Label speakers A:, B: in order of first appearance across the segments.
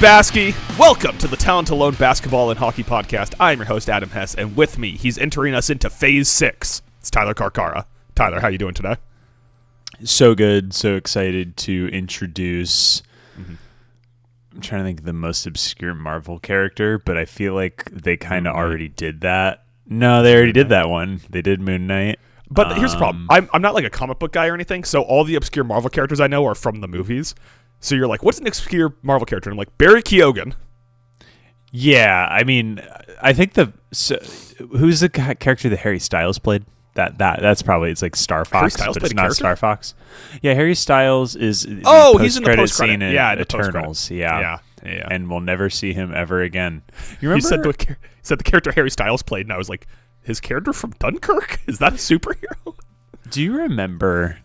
A: BASKEY. Welcome to the Talent Alone Basketball and Hockey Podcast. I'm your host, Adam Hess, and with me, he's entering us into Phase 6. It's Tyler Carcara. Tyler, how you doing today?
B: So good, so excited to introduce... I'm trying to think of the most obscure Marvel character, but I feel like they kind of already did that. No, they already did that one. They did Moon Knight.
A: But here's the problem. I'm not like a comic book guy or anything, so all the obscure Marvel characters I know are from the movies. So you're like, what's an obscure Marvel character? And I'm like, Barry Keoghan.
B: Yeah, I mean, I think who's the character that Harry Styles played? That's probably, it's like Star Fox, but it's not Star Fox. Yeah, Harry Styles is in the
A: he's in the post-credit
B: scene in
A: in
B: Eternals. Yeah, and we'll never see him ever again. You remember?
A: He said the character Harry Styles played, and I was like, his character from Dunkirk? Is that a superhero?
B: Do you remember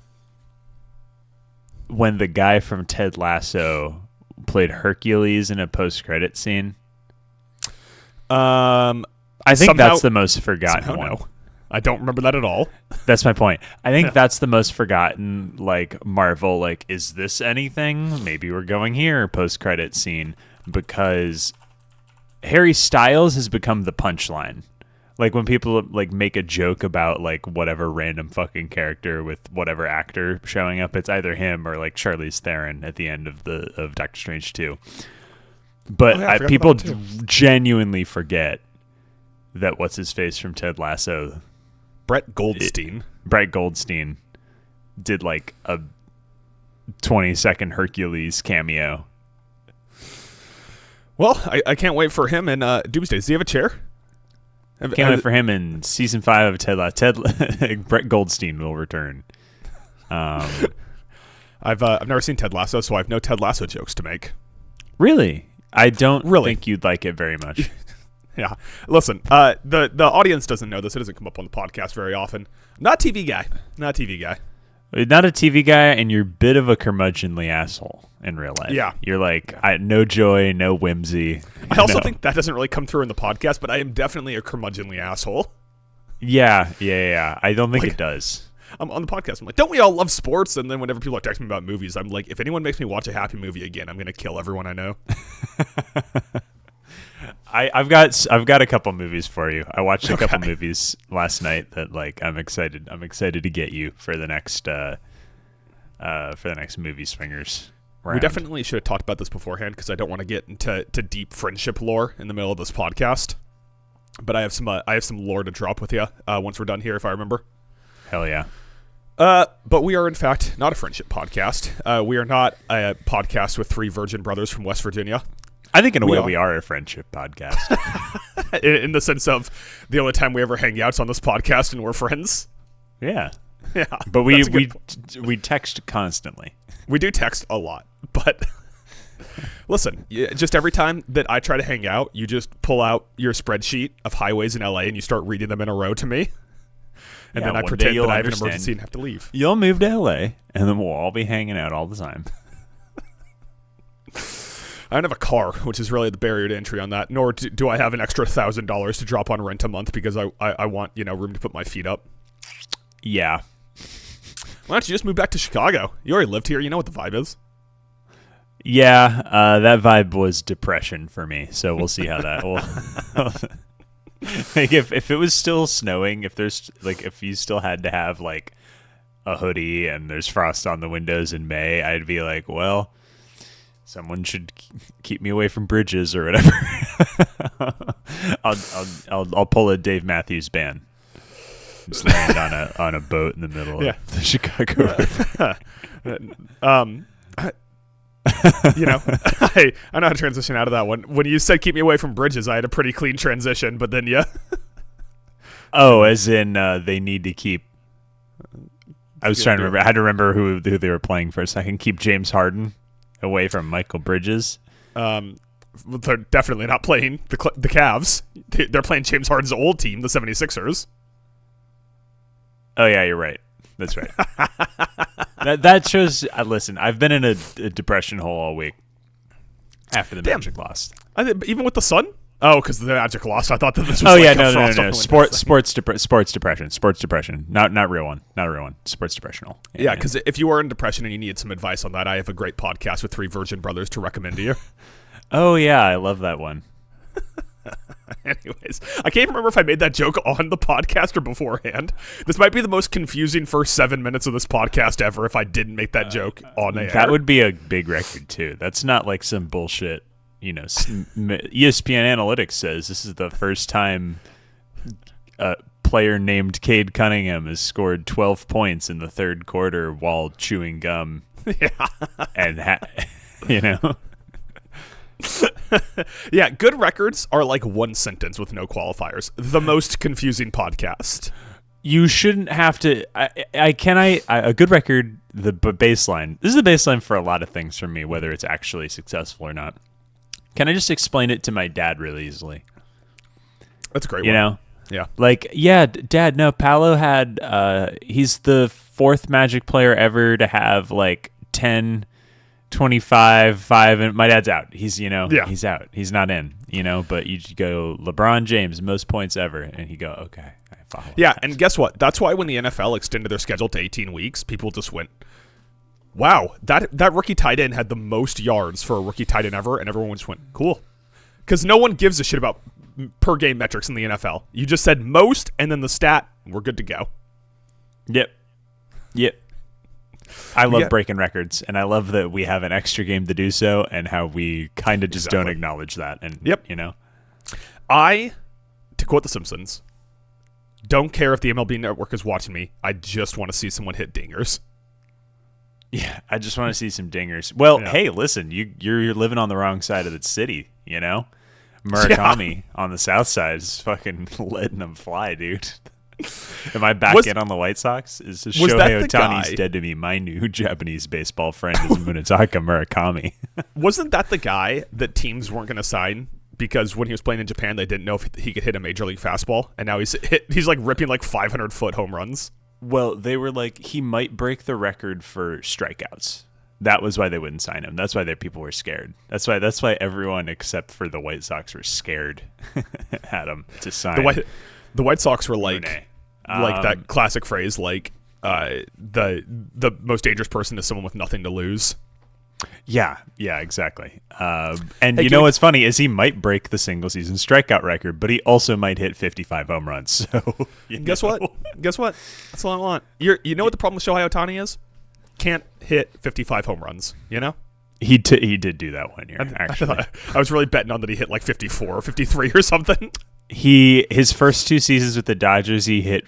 B: when the guy from Ted Lasso played Hercules in a post-credit scene? I think that's the most forgotten one.
A: No. I don't remember that at all.
B: That's my point. I think that's the most forgotten, like, Marvel, like, is this anything? Maybe we're going here, post-credit scene, because Harry Styles has become the punchline. Like, when people, like, make a joke about, like, whatever random fucking character with whatever actor showing up, it's either him or, like, Charlize Theron at the end of Doctor Strange 2. But people genuinely forget that what's-his-face from Ted Lasso...
A: Brett Goldstein
B: did, like, a 20-second Hercules cameo.
A: Well, I can't wait for him in Doomsday. Does he have a chair?
B: Can't wait for him in season 5 of Ted Lasso. Brett Goldstein will return.
A: I've never seen Ted Lasso, so I have no Ted Lasso jokes to make.
B: Really? I don't think you'd like it very much.
A: Yeah. Listen, the audience doesn't know this. It doesn't come up on the podcast very often. Not a TV guy. Not a TV guy,
B: and you're a bit of a curmudgeonly asshole in real life.
A: Yeah.
B: You're like, no joy, no whimsy.
A: I also think that doesn't really come through in the podcast, but I am definitely a curmudgeonly asshole.
B: Yeah. I don't think it does.
A: I'm on the podcast. I'm like, don't we all love sports? And then whenever people are texting me about movies, I'm like, if anyone makes me watch a happy movie again, I'm going to kill everyone I know.
B: I've got a couple movies for you. I watched a couple movies last night that, like, I'm excited to get you for the next movie swingers round.
A: We definitely should have talked about this beforehand because I don't want to get into deep friendship lore in the middle of this podcast. But I have some lore to drop with you once we're done here, if I remember.
B: Hell yeah.
A: But we are, in fact, not a friendship podcast. We are not a podcast with three virgin brothers from West Virginia.
B: I think in a way we are a friendship podcast.
A: in the sense of the only time we ever hang out is on this podcast and we're friends.
B: Yeah.
A: Yeah.
B: But we text constantly.
A: We do text a lot. But listen, just every time that I try to hang out, you just pull out your spreadsheet of highways in LA and you start reading them in a row to me. And then I pretend that I have an emergency and have to leave.
B: You'll move to LA and then we'll all be hanging out all the time.
A: I don't have a car, which is really the barrier to entry on that. Nor do I have an extra $1,000 to drop on rent a month because I want room to put my feet up.
B: Yeah.
A: Why don't you just move back to Chicago? You already lived here. You know what the vibe is.
B: Yeah, that vibe was depression for me. So we'll see how that will. Like if it was still snowing, if you still had to have like a hoodie and there's frost on the windows in May, I'd be like, well. Someone should keep me away from bridges or whatever. I'll pull a Dave Matthews Band. Just land on a boat in the middle of the Chicago River.
A: I know how to transition out of that one. When you said keep me away from bridges, I had a pretty clean transition, but then
B: Oh, as in they need to keep. I was trying to remember. I had to remember who they were playing for a second. Keep James Harden away from Michael Bridges.
A: They're definitely not playing the Cavs. They're playing James Harden's old team, the 76ers.
B: Oh, yeah, you're right. That's right. that shows... listen, I've been in a depression hole all week after the Magic lost.
A: Even with the Sun? Oh, because the Magic lost. I thought that this was
B: no. Sports depression. Not real one. Not a real one. Sports depressional.
A: Yeah, because if you are in depression and you need some advice on that, I have a great podcast with three virgin brothers to recommend to you.
B: Oh yeah, I love that one.
A: Anyways, I can't remember if I made that joke on the podcast or beforehand. This might be the most confusing first 7 minutes of this podcast ever if I didn't make that joke on the air.
B: That would be a big record too. That's not like some bullshit. ESPN Analytics says this is the first time a player named Cade Cunningham has scored 12 points in the third quarter while chewing gum.
A: Yeah.
B: And
A: Yeah, good records are like one sentence with no qualifiers. The most confusing podcast.
B: You shouldn't have to. A good record, the baseline. This is the baseline for a lot of things for me, whether it's actually successful or not. Can I just explain it to my dad really easily?
A: That's a great one.
B: You know?
A: Yeah.
B: Like, yeah, Dad, no, Paolo had, he's the fourth Magic player ever to have like 10, 25, 5, and my dad's out. He's, he's out. He's not in, but you go LeBron James, most points ever. And you go, okay, I follow.
A: Yeah,
B: that.
A: and guess what? That's why when the NFL extended their schedule to 18 weeks, people just went, wow, that rookie tight end had the most yards for a rookie tight end ever, and everyone just went, cool. Because no one gives a shit about per game metrics in the NFL. You just said most, and then the stat, we're good to go.
B: Yep. I love breaking records, and I love that we have an extra game to do so, and how we kind of just don't acknowledge that. And
A: to quote The Simpsons, don't care if the MLB Network is watching me. I just want to see someone hit dingers.
B: Yeah, I just want to see some dingers. Well, Hey, listen, you're living on the wrong side of the city, Murakami on the south side is fucking letting them fly, dude. Am I back in on the White Sox? Is Shohei Ohtani's dead to me? My new Japanese baseball friend is Munetaka Murakami.
A: Wasn't that the guy that teams weren't going to sign because when he was playing in Japan, they didn't know if he could hit a major league fastball, and now he's like ripping like 500-foot home runs?
B: Well, they were like, he might break the record for strikeouts. That was why they wouldn't sign him. That's why their people were scared. That's why everyone except for the White Sox were scared at him to sign.
A: The White Sox were like that classic phrase, like the most dangerous person is someone with nothing to lose.
B: Yeah, exactly. And hey, what's funny is he might break the single season strikeout record, but he also might hit 55 home runs. So
A: guess what? That's all I want. You know what the problem with Shohei Ohtani is? Can't hit 55 home runs.
B: He did do that one year. Actually,
A: I was really betting on that he hit like 54 or 53 or something.
B: His first two seasons with the Dodgers, he hit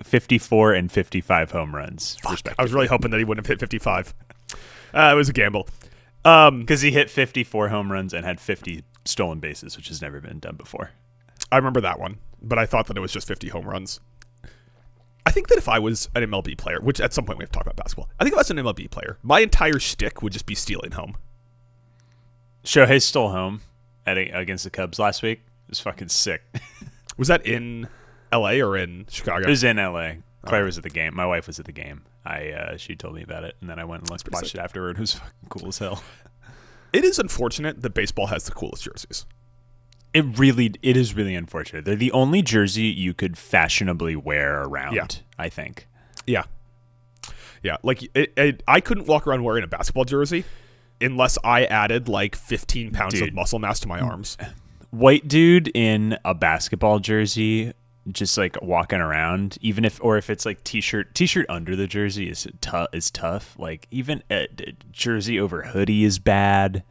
B: 54 and 55 home runs.
A: I was really hoping that he wouldn't have hit 55. It was a gamble.
B: Because he hit 54 home runs and had 50 stolen bases, which has never been done before.
A: I remember that one, but I thought that it was just 50 home runs. I think that if I was an MLB player, which at some point we have to talk about basketball, I think if I was an MLB player, my entire shtick would just be stealing home.
B: Shohei stole home against the Cubs last week. It was fucking sick.
A: Was that in L.A. or in Chicago?
B: It was in L.A. Claire was at the game. My wife was at the game. She told me about it, and then I went and watched it afterward. It was fucking cool as hell.
A: It is unfortunate that baseball has the coolest jerseys.
B: It is really unfortunate. They're the only jersey you could fashionably wear around, I think.
A: Yeah. Like, I couldn't walk around wearing a basketball jersey unless I added like 15 pounds of muscle mass to my arms.
B: White dude in a basketball jersey, just like walking around, if it's like t-shirt under the jersey is tough. Like even a jersey over hoodie is bad.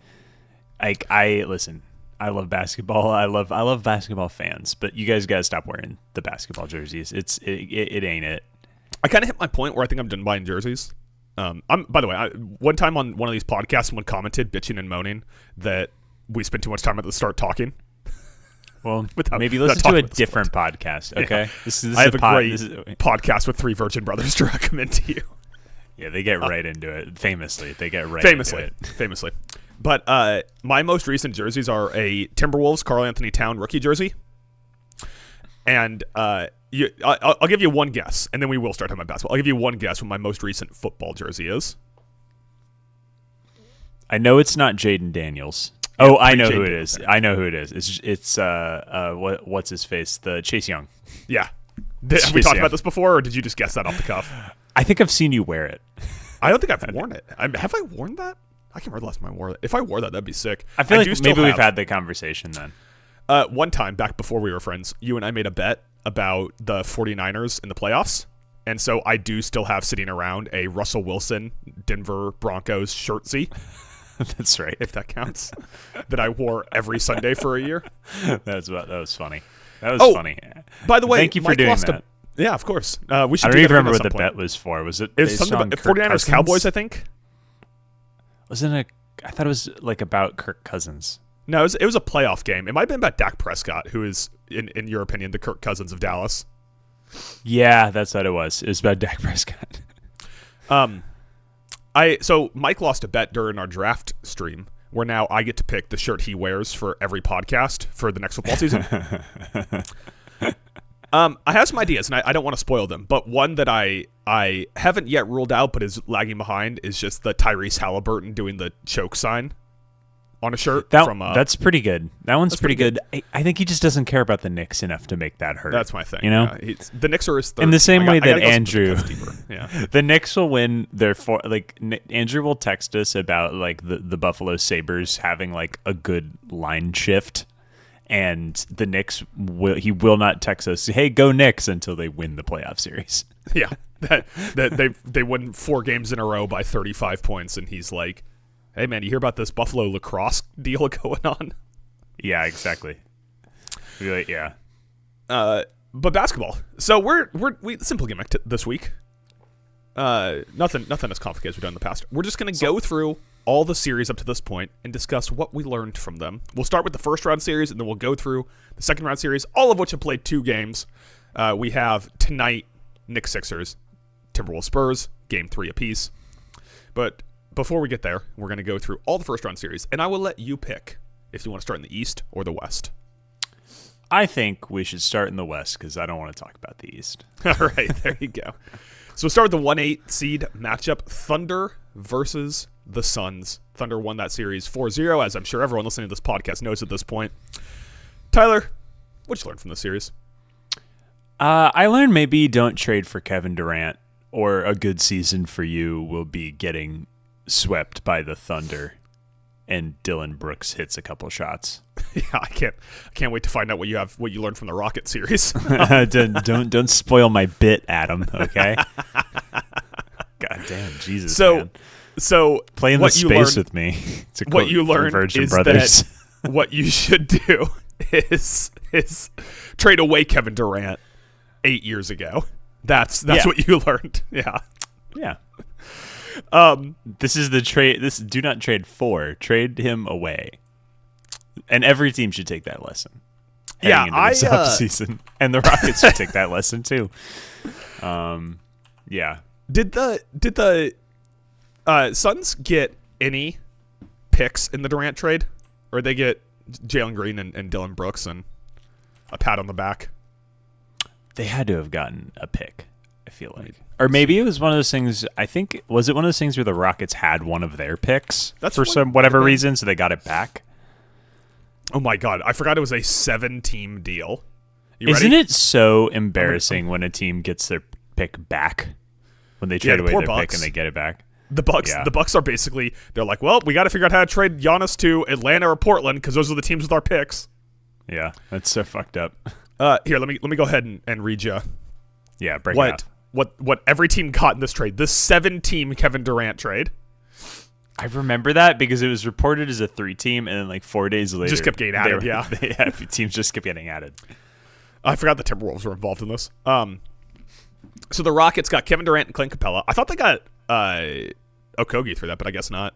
B: Like I love basketball. I love basketball fans, but you guys gotta stop wearing the basketball jerseys. It ain't it.
A: I kind of hit my point where I think I'm done buying jerseys. By the way, one time on one of these podcasts, someone commented bitching and moaning that we spend too much time at the start talking.
B: Well, maybe listen to a different podcast, okay?
A: Yeah. I have a great podcast with three virgin brothers to recommend to you.
B: Yeah, they get right into it. Famously, they get right into it.
A: Famously. But my most recent jerseys are a Timberwolves Karl Anthony Towns rookie jersey. And I'll give you one guess, and then we will start talking about basketball. I'll give you one guess what my most recent football jersey is.
B: I know it's not Jaden Daniels. Oh, I know who it is. I know who it is. It's what's his face? The Chase Young.
A: Yeah. Have we talked about this before, or did you just guess that off the cuff?
B: I think I've seen you wear it.
A: I don't think I've worn it. Have I worn that? I can't remember the last time I wore that. If I wore that, that'd be sick.
B: I feel like maybe we've had the conversation then.
A: One time back before we were friends, you and I made a bet about the 49ers in the playoffs. And so I do still have sitting around a Russell Wilson Denver Broncos shirtsy.
B: That's right.
A: If that counts. That I wore every Sunday for a year.
B: That was funny. That was funny.
A: By the way,
B: thank you for
A: Mike
B: doing
A: lost
B: that.
A: Yeah, of course. We should.
B: I don't even remember what the bet was for. Was it?
A: It was something about 49ers Cowboys, I think.
B: Wasn't it? I thought it was like about Kirk Cousins.
A: No, it was a playoff game. It might have been about Dak Prescott, who is, in your opinion, the Kirk Cousins of Dallas.
B: Yeah, that's what it was. It was about Dak Prescott.
A: So Mike lost a bet during our draft stream, where now I get to pick the shirt he wears for every podcast for the next football season. I have some ideas, and I don't want to spoil them, but one that I haven't yet ruled out but is lagging behind is just the Tyrese Halliburton doing the choke sign on a shirt.
B: That's pretty good. That one's pretty good. I think he just doesn't care about the Knicks enough to make that hurt.
A: That's my thing.
B: You know?
A: Yeah, the Knicks are his third.
B: In the same way that Andrew,
A: yeah.
B: The Knicks will win their Andrew will text us about like the Buffalo Sabres having like a good line shift. And the Knicks will not text us, hey, go Knicks, until they win the playoff series.
A: Yeah, that they win 4 games in a row by 35 points, and he's like, hey man, you hear about this Buffalo lacrosse deal going on?
B: Yeah, exactly. Yeah.
A: But basketball. So we simple gimmick this week. Nothing as complicated as we've done in the past. We're just gonna go through all the series up to this point and discuss what we learned from them. We'll start with the first round series, and then we'll go through the second round series, all of which have played 2 games. We have tonight Knicks Sixers, Timberwolves Spurs, game 3 apiece. But before we get there, we're going to go through all the first round series, and I will let you pick if you want to start in the East or the West.
B: I think we should start in the West because I don't want to talk about the East.
A: All right, there you go. So we'll start with the 1-8 seed matchup, Thunder versus the Suns. Thunder won that series 4-0, as I'm sure everyone listening to this podcast knows at this point. Tyler, what'd you learn from the series?
B: I learned maybe don't trade for Kevin Durant, or a good season for you will be getting swept by the Thunder and Dylan Brooks hits a couple shots.
A: Yeah, I can't wait to find out what you learned from the Rocket series.
B: don't spoil my bit, Adam, okay? God damn, Jesus. Man.
A: So
B: play in the space with me.
A: What you learned is
B: Brothers.
A: That what you should do is trade away Kevin Durant 8 years ago. That's what you learned. Yeah.
B: Yeah. This is the trade. This do not trade for. Trade him away. And every team should take that lesson.
A: Yeah,
B: into this offseason. And the Rockets should take that lesson too. Yeah.
A: Did the Suns get any picks in the Durant trade, or they get Jalen Green and Dylan Brooks and a pat on the back?
B: They had to have gotten a pick, I feel like. Or maybe it was one of those things, was it one of those things where the Rockets had one of their picks for whatever reason, so they got it back? Oh
A: my God, I forgot it was a 7-team deal.
B: Isn't it so embarrassing when a team gets their pick back? When they trade away their pick and they get it back?
A: The Bucks are basically, they're like, well, we got to figure out how to trade Giannis to Atlanta or Portland because those are the teams with our picks.
B: Yeah, that's so fucked up.
A: Here, let me go ahead and read you.
B: Yeah, break it out.
A: What every team got in this trade, this 7-team Kevin Durant trade.
B: I remember that because it was reported as a 3-team, and then like 4 days later,
A: just kept getting added.
B: Teams just kept getting added.
A: I forgot the Timberwolves were involved in this. So the Rockets got Kevin Durant and Clint Capella. I thought they got Okogie through that, but I guess not.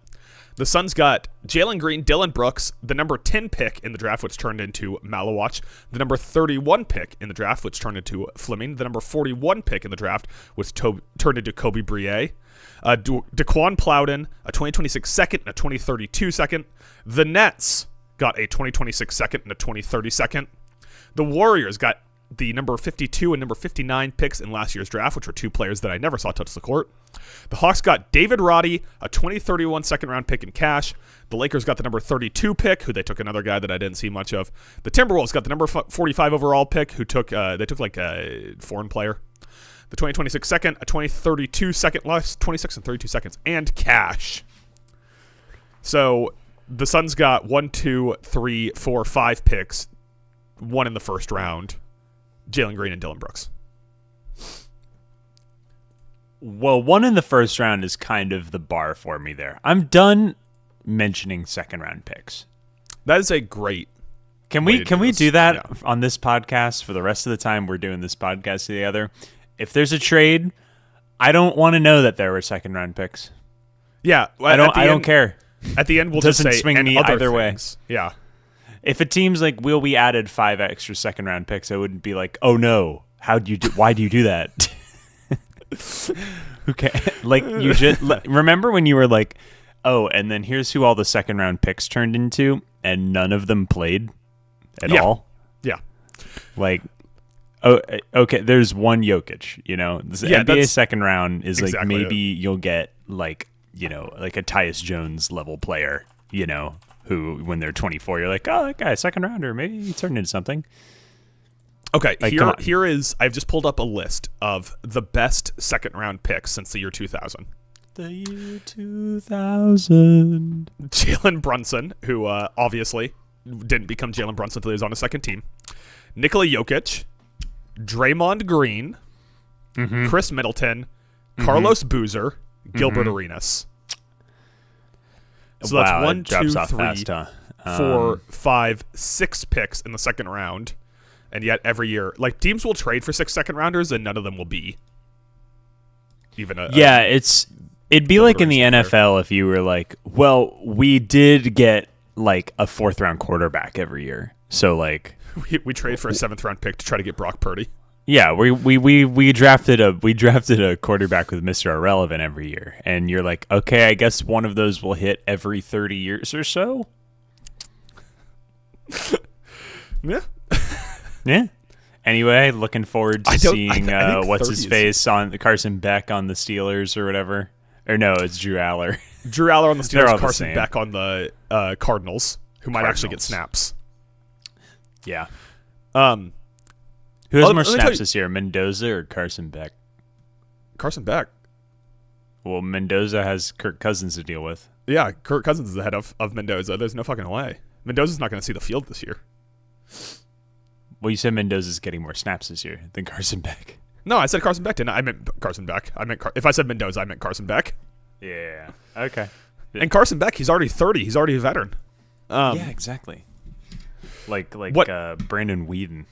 A: The Suns got Jalen Green, Dylan Brooks, the number 10 pick in the draft, which turned into Malawach, the number 31 pick in the draft, which turned into Fleming, the number 41 pick in the draft, which turned into Kobe Brie, Daquan Plowden, a 2026 second and a 2032 second. The Nets got a 2026 second and a 2030 second. The Warriors got the number 52 and number 59 picks in last year's draft, which were 2 players that I never saw touch the court. The Hawks got David Roddy, a 2031 second-round pick in cash. The Lakers got the number 32 pick, who they took another guy that I didn't see much of. The Timberwolves got the number 45 overall pick, who took like a foreign player. The 2026 second, a 2032 second, last 26 and 32 seconds, and cash. So the Suns got 1, 2, 3, 4, 5 picks, 1 in the first round. Jalen Green and Dylan Brooks.
B: Well, 1 in the first round is kind of the bar for me there. I'm done mentioning second round picks.
A: That is a great.
B: Can we do that on this podcast for the rest of the time we're doing this podcast together? If there's a trade, I don't want to know that there were second round picks.
A: Yeah,
B: I don't care.
A: At the end, we'll just say
B: swing me
A: other
B: either
A: things.
B: way.
A: Yeah.
B: If a team's like, "Will we added 5 extra second round picks?" I wouldn't be like, "Oh no, why do you do that?" Okay, like you just remember when you were like, "Oh, and then here's who all the second round picks turned into, and none of them played at all."
A: Yeah.
B: Like, oh, okay. There's one Jokic. The NBA second round is like maybe you'll get like like a Tyus Jones level player. Who when they're 24, you're like, oh, that guy, second rounder, maybe he turned into something.
A: Okay, here is I've just pulled up a list of the best second round picks since the year 2000.
B: The year 2000.
A: Jalen Brunson, who obviously didn't become Jalen Brunson until he was on a second team. Nikola Jokic, Draymond Green, Chris Middleton, Carlos Boozer, Gilbert Arenas. So that's 1, 2, 3, 4, 5, 6 picks in the second round. And yet every year, like, teams will trade for 6 second rounders and none of them will be even a...
B: Yeah, it'd be like in the NFL if you were like, well, we did get like a 4th round quarterback every year. So like...
A: We trade for a 7th round pick to try to get Brock Purdy.
B: Yeah, we drafted a quarterback with Mr. Irrelevant every year, and you're like, okay, I guess one of those will hit every 30 years or so.
A: Yeah.
B: Yeah. Anyway, looking forward to seeing what's his face on Carson Beck on the Steelers or whatever. Or no, it's Drew Aller.
A: Drew Aller on the Steelers, Carson Beck on the Cardinals, who might actually get snaps.
B: Yeah. Who has more snaps this year, Mendoza or Carson Beck?
A: Carson Beck.
B: Well, Mendoza has Kirk Cousins to deal with.
A: Yeah, Kirk Cousins is ahead of Mendoza. There's no fucking way. Mendoza's not going to see the field this year.
B: Well, you said Mendoza's getting more snaps this year than Carson Beck.
A: No, I said Carson Beck, didn't I? I meant Carson Beck. If I said Mendoza, I meant Carson Beck.
B: Yeah. Okay.
A: And Carson Beck, he's already 30. He's already a veteran.
B: Yeah, exactly. Like Brandon Whedon.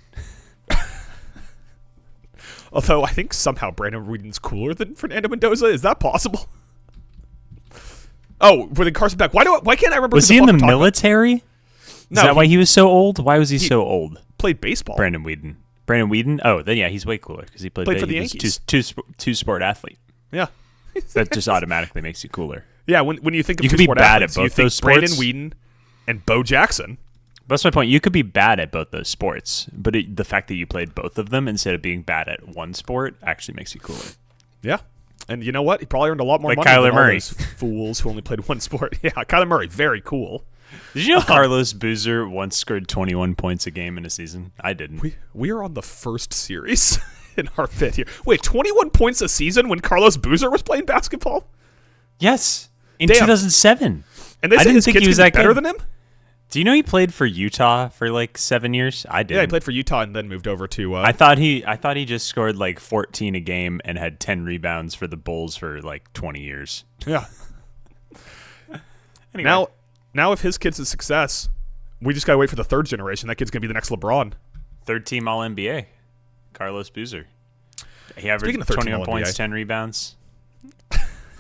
A: Although I think somehow Brandon Whedon's cooler than Fernando Mendoza. Is that possible? Oh, with Carson Beck. Why can't I remember?
B: Was he in the military?
A: No,
B: is that why he was so old? Why was he so old?
A: Played baseball.
B: Brandon Whedon. Oh, then yeah, he's way cooler because he played
A: for the Yankees.
B: Two sport athlete.
A: Yeah,
B: that just automatically makes you cooler.
A: Yeah, when you think of
B: you could be bad
A: athletes,
B: at both
A: you
B: those
A: think
B: sports.
A: Brandon Whedon and Bo Jackson.
B: That's my point. You could be bad at both those sports, but the fact that you played both of them instead of being bad at one sport actually makes you cooler.
A: Yeah. And you know what? He probably earned a lot more money
B: Kyler
A: than
B: Murray.
A: all those fools who only played one sport. Yeah, Kyler Murray, very cool.
B: Did you know Carlos Boozer once scored 21 points a game in a season? I didn't.
A: We are on the first series in our fit here. Wait, 21 points a season when Carlos Boozer was playing basketball?
B: Yes, in 2007.
A: And they said his kids was better than him?
B: Do you know he played for Utah for like 7 years? I did.
A: Yeah, he played for Utah and then moved over to.
B: I thought he just scored like 14 a game and had 10 rebounds for the Bulls for like 20 years.
A: Yeah. Anyway. Now, if his kid's a success, we just gotta wait for the 3rd generation. That kid's gonna be the next LeBron.
B: 3rd team All NBA, Carlos Boozer. He averaged 21 points, 10 rebounds.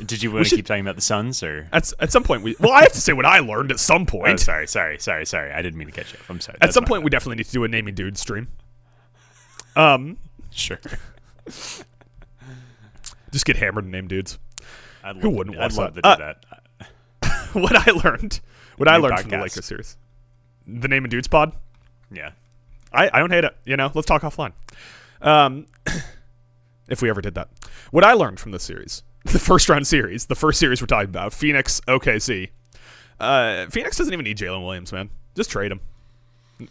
B: Did you want to keep talking about the Suns, or
A: at some point I have to say what I learned at some point.
B: Oh, sorry. I didn't mean to catch you up. I'm sorry.
A: At some point, we definitely need to do a naming dude stream.
B: Sure.
A: Just get hammered and name dudes. Who wouldn't?
B: I'd love to do that.
A: What I learned from the Lakers series, the Name and Dudes pod.
B: Yeah,
A: I don't hate it. Let's talk offline. If we ever did that, what I learned from this series. The first round series, the first series we're talking about, Phoenix, OKC. Phoenix doesn't even need Jalen Williams, man. Just trade him.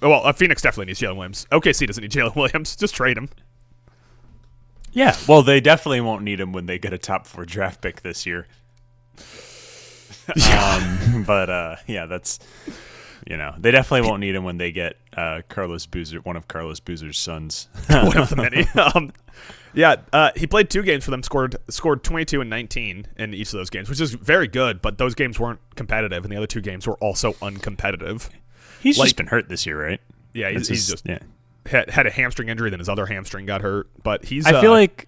A: Well, Phoenix definitely needs Jalen Williams. OKC doesn't need Jalen Williams. Just trade him.
B: Yeah, well, they definitely won't need him when they get a top 4 draft pick this year. Yeah, that's they definitely won't need him when they get Carlos Boozer, one of Carlos Boozer's sons.
A: One of the many. He played 2 games for them, scored 22 and 19 in each of those games, which is very good, but those games weren't competitive, and the other 2 games were also uncompetitive.
B: He's just been hurt this year, right?
A: Yeah, he's just had a hamstring injury, then his other hamstring got hurt, but
B: I feel like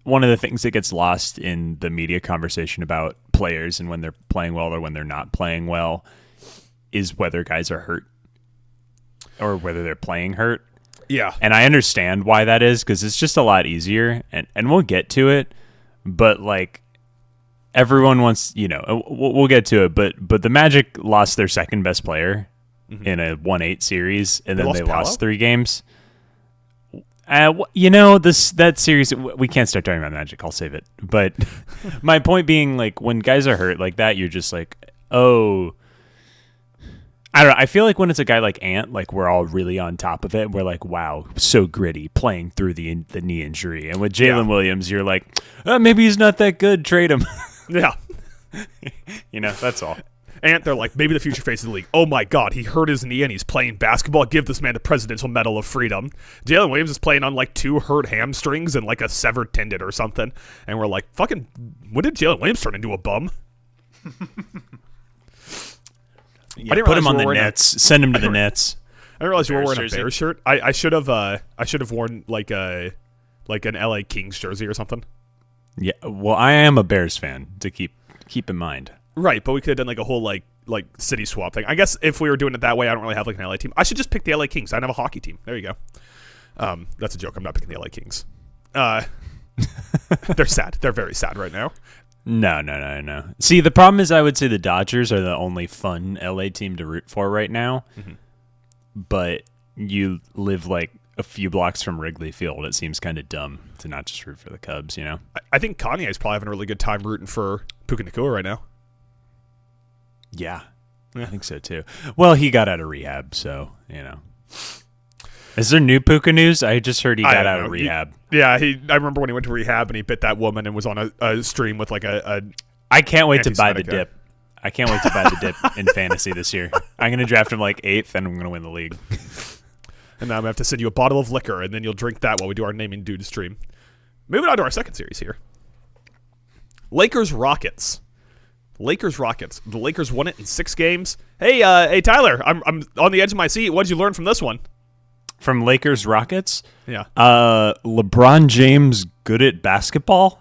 B: one of the things that gets lost in the media conversation about players and when they're playing well or when they're not playing well is whether guys are hurt or whether they're playing hurt.
A: Yeah.
B: And I understand why that is, because it's just a lot easier, and we'll get to it, but like everyone wants, we'll get to it, but the Magic lost their second best player in a 1-8 series, and then they lost 3 games. That series, we can't start talking about Magic. I'll save it. But my point being, like, when guys are hurt like that, you're just like, oh, I don't know. I feel like when it's a guy like Ant, like, we're all really on top of it. We're like, wow, so gritty, playing through the knee injury. And with Jalen Williams, you're like, oh, maybe he's not that good. Trade him.
A: Yeah.
B: That's all.
A: And they're like, maybe the future face of the league. Oh my God, he hurt his knee and he's playing basketball. Give this man the Presidential Medal of Freedom. Jalen Williams is playing on like 2 hurt hamstrings and like a severed tendon or something. And we're like, fucking, when did Jalen Williams turn into a bum?
B: Yeah, put him on the Nets. Send him to the Nets.
A: I didn't realize you were wearing a Bears shirt. I should have worn like an LA Kings jersey or something.
B: Yeah, well, I am a Bears fan, to keep in mind.
A: Right, but we could have done like a whole like city swap thing. I guess if we were doing it that way, I don't really have like an LA team. I should just pick the LA Kings. I don't have a hockey team. There you go. That's a joke. I'm not picking the LA Kings. They're sad. They're very sad right now.
B: No. See, the problem is I would say the Dodgers are the only fun LA team to root for right now. Mm-hmm. But you live like a few blocks from Wrigley Field. It seems kind of dumb to not just root for the Cubs,
A: I think Kanye's probably having a really good time rooting for Puka Nacua right now.
B: Yeah, I think so too. Well, he got out of rehab, so, Is there new Puka news? I just heard he got out of rehab.
A: I remember when he went to rehab and he bit that woman and was on a stream with like a
B: I can't wait to buy the dip. I can't wait to buy the dip in fantasy this year. I'm going to draft him like 8th, and I'm going to win the league.
A: And now I'm going to have to send you a bottle of liquor, and then you'll drink that while we do our naming dude stream. Moving on to our second series here. Lakers-Rockets. The Lakers won it in 6 games. Hey, Tyler, I'm on the edge of my seat. What did you learn from this one?
B: From Lakers Rockets?
A: Yeah.
B: LeBron James good at basketball?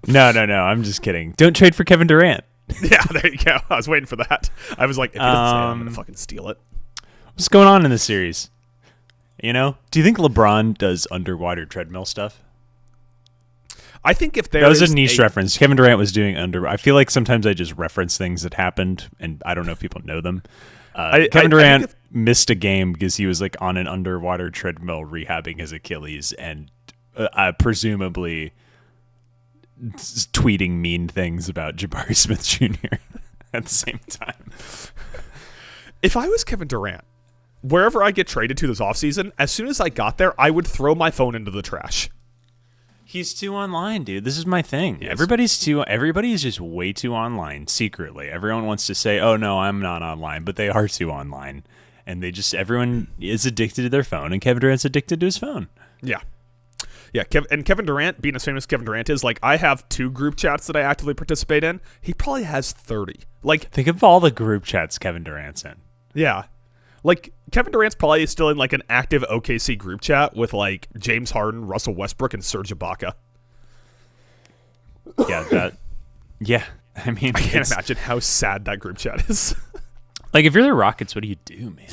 B: No. I'm just kidding. Don't trade for Kevin Durant.
A: Yeah, there you go. I was waiting for that. I was like, if he doesn't say it, I'm going to fucking steal it.
B: What's going on in this series? Do you think LeBron does underwater treadmill stuff?
A: I think if there
B: that was a niche reference. Kevin Durant was doing I feel like sometimes I just reference things that happened, and I don't know if people know them. Kevin Durant missed a game because he was like on an underwater treadmill rehabbing his Achilles, and presumably tweeting mean things about Jabari Smith Jr. at the same time.
A: If I was Kevin Durant, wherever I get traded to this offseason, as soon as I got there, I would throw my phone into the trash.
B: He's too online, dude. This is my thing. Yes. Everybody is just way too online secretly. Everyone wants to say, "Oh no, I'm not online," but they are too online. And everyone is addicted to their phone, and Kevin Durant's addicted to his phone.
A: Yeah. Yeah, Kevin Durant, being as famous as Kevin Durant is, like, I have 2 group chats that I actively participate in. He probably has 30. Like,
B: think of all the group chats Kevin Durant's in.
A: Yeah. Like, Kevin Durant's probably still in, like, an active OKC group chat with, like, James Harden, Russell Westbrook, and Serge Ibaka.
B: Yeah, I mean,
A: I can't imagine how sad that group chat is.
B: Like, if you're the Rockets, what do you do, man?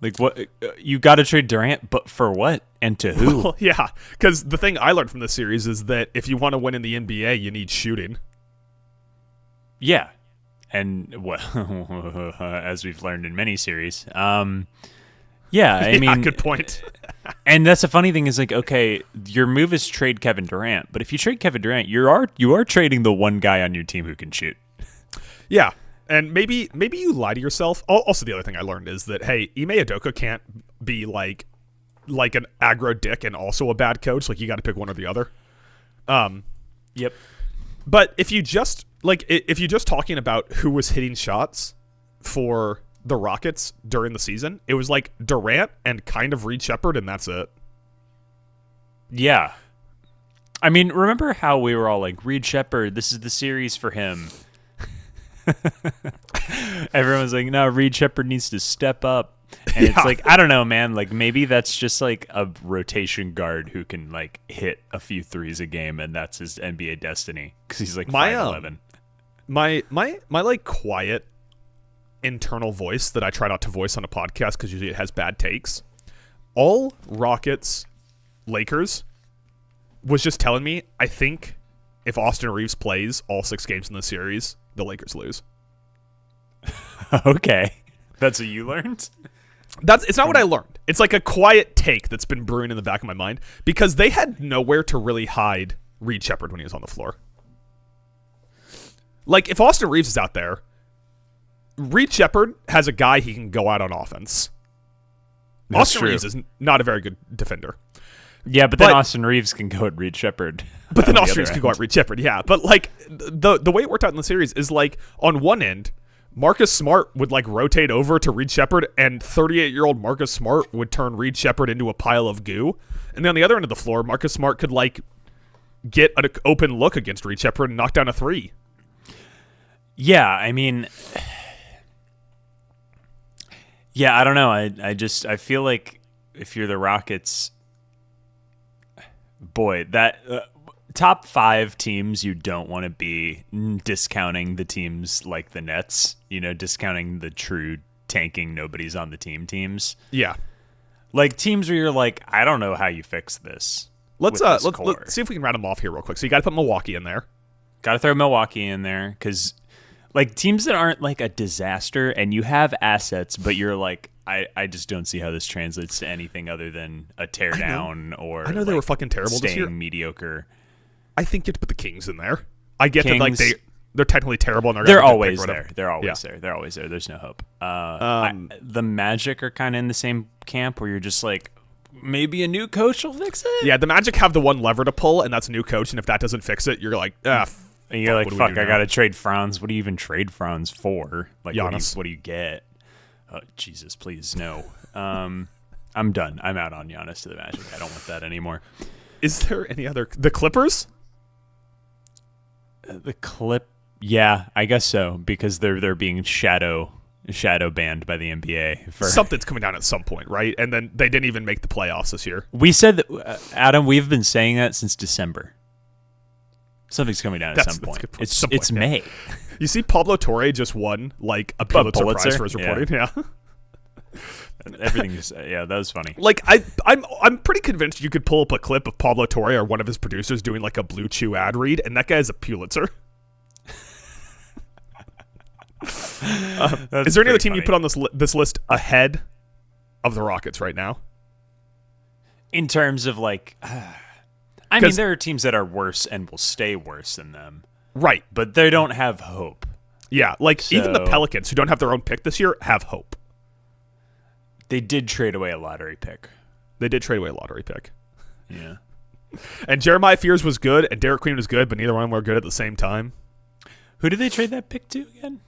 B: Like, what? You got to trade Durant, but for what? And to who?
A: Well, yeah, because the thing I learned from this series is that if you want to win in the NBA, you need shooting.
B: Yeah. And, well, as we've learned in many series, I mean,
A: good point.
B: And that's the funny thing is, like, okay, your move is trade Kevin Durant, but if you trade Kevin Durant, you are trading the one guy on your team who can shoot.
A: Yeah, and maybe you lie to yourself. Also, the other thing I learned is that, hey, Ime Udoka can't be like an aggro dick and also a bad coach. Like, you got to pick one or the other.
B: Yep.
A: But if you just talking about who was hitting shots for the Rockets during the season, it was like Durant and kind of Reed Sheppard, and that's it.
B: Yeah. I mean, remember how we were all like, Reed Sheppard, this is the series for him. Everyone's like, no, Reed Sheppard needs to step up. And it's like, I don't know, man. Like, maybe that's just like a rotation guard who can like hit a few threes a game, and that's his NBA destiny because he's like 5'11".
A: My like quiet internal voice that I try not to voice on a podcast because usually it has bad takes. All Rockets Lakers was just telling me, I think if Austin Reeves plays all 6 games in the series, the Lakers lose.
B: Okay. That's what you learned?
A: It's not what I learned. It's like a quiet take that's been brewing in the back of my mind because they had nowhere to really hide Reed Sheppard when he was on the floor. Like, if Austin Reeves is out there, Reed Sheppard has a guy he can go out on offense.
B: That's
A: Austin
B: true.
A: Reeves is not a very good defender.
B: Yeah, but then Austin Reeves can go at Reed Sheppard.
A: But then Austin Reeves can go at Reed Sheppard, yeah. But, like, the way it worked out in the series is, like, on one end, Marcus Smart would, like, rotate over to Reed Sheppard, and 38-year-old Marcus Smart would turn Reed Sheppard into a pile of goo. And then on the other end of the floor, Marcus Smart could, like, get an open look against Reed Sheppard and knock down a 3.
B: Yeah, I mean... Yeah, I don't know. I feel like if you're the Rockets, boy, that top 5 teams you don't want to be discounting the teams like the Nets, discounting the true tanking nobody's on the teams.
A: Yeah.
B: Like teams where you're like, I don't know how you fix this.
A: Let's see if we can round them off here real quick. So you got to put Milwaukee in there.
B: Got to throw Milwaukee in there cuz like teams that aren't like a disaster and you have assets, but you're like, I just don't see how this translates to anything other than a teardown or
A: I know they were fucking terrible this year.
B: Mediocre.
A: I think you have to put the Kings in there. I get
B: Kings,
A: that like they're technically terrible and
B: they're always there. They're always there. They're always there. There's no hope. The Magic are kind of in the same camp where you're just like, maybe a new coach will fix it.
A: Yeah, the Magic have the one lever to pull, and that's a new coach. And if that doesn't fix it, you're like,
B: and you're like, fuck, I got to trade Franz. What do you even trade Franz for? Like,
A: Giannis.
B: What do you get? Oh, Jesus, please, no. I'm done. I'm out on Giannis to the Magic. I don't want that anymore.
A: Is there any other... The Clippers?
B: Yeah, I guess so, because they're being shadow banned by the NBA.
A: Something's coming down at some point, right? And then they didn't even make the playoffs this year.
B: We said that, Adam, we've been saying that since December. Something's coming down at some point. It's May.
A: You see, Pablo Torre just won like a Pulitzer Prize for his reporting. Yeah.
B: Everything you say, that was funny.
A: Like I'm pretty convinced you could pull up a clip of Pablo Torre or one of his producers doing like a Blue Chew ad read, and that guy is a Pulitzer. Is there any other team you put on this list ahead of the Rockets right now?
B: In terms of like, I mean, there are teams that are worse and will stay worse than them. Right. But they don't have hope.
A: Yeah. Like even the Pelicans, who don't have their own pick this year, have hope.
B: They did trade away a lottery pick. Yeah.
A: And Jeremiah Fears was good and Derek Queen was good, but neither one of them were good at the same time.
B: Who did they trade that pick to again?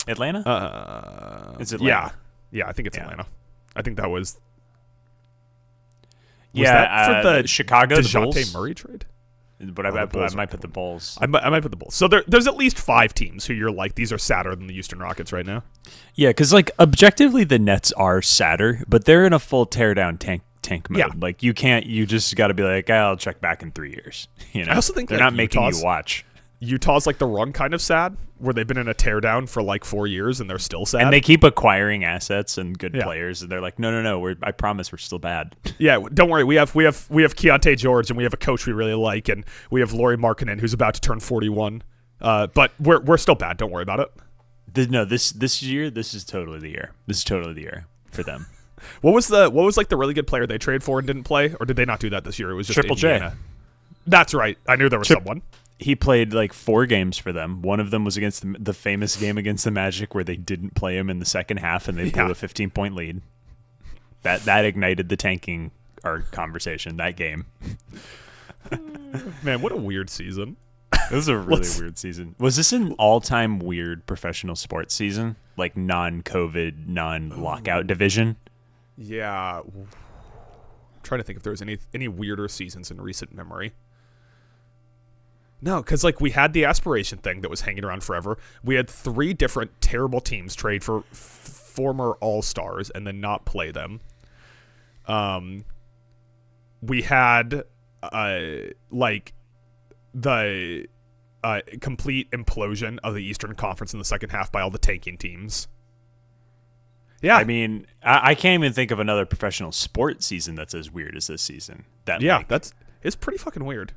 B: Atlanta? It's Atlanta.
A: Yeah, I think it's Atlanta. I think that was
B: that
A: for the
B: Chicago
A: DeJounte Murray trade?
B: But I might put the Bulls.
A: I might put the Bulls. So there's at least 5 teams who you're like, these are sadder than the Houston Rockets right now.
B: Yeah, because like objectively the Nets are sadder, but they're in a full teardown tank mode.
A: Yeah.
B: Like you just got to be like, I'll check back in 3 years.
A: I also think
B: they're
A: like
B: not making you watch.
A: Utah's like the run kind of sad, where they've been in a teardown for like 4 years and they're still sad.
B: And they keep acquiring assets and good players, and they're like, no, I promise we're still bad.
A: Yeah, don't worry. We have Keontae George, and we have a coach we really like, and we have Lauri Markkanen, who's about to turn 41. But we're still bad. Don't worry about it.
B: This year, this is totally the year. This is totally the year for them.
A: What was like the really good player they traded for and didn't play, or did they not do that this year? It was just
B: Triple
A: Indiana.
B: J.
A: That's right. I knew there was someone.
B: He played like 4 games for them. One of them was against the famous game against the Magic where they didn't play him in the second half and they blew a 15-point lead. That ignited the tanking conversation, that game.
A: Man, what a weird season.
B: It was a really weird season. Was this an all-time weird professional sports season? Like non-COVID, non-lockout division?
A: Yeah. I'm trying to think if there was any weirder seasons in recent memory. No, because like we had the aspiration thing that was hanging around forever. We had 3 different terrible teams trade for former all-stars and then not play them. We had like the complete implosion of the Eastern Conference in the second half by all the tanking teams. Yeah,
B: I mean, I can't even think of another professional sports season that's as weird as this season.
A: It's pretty fucking weird.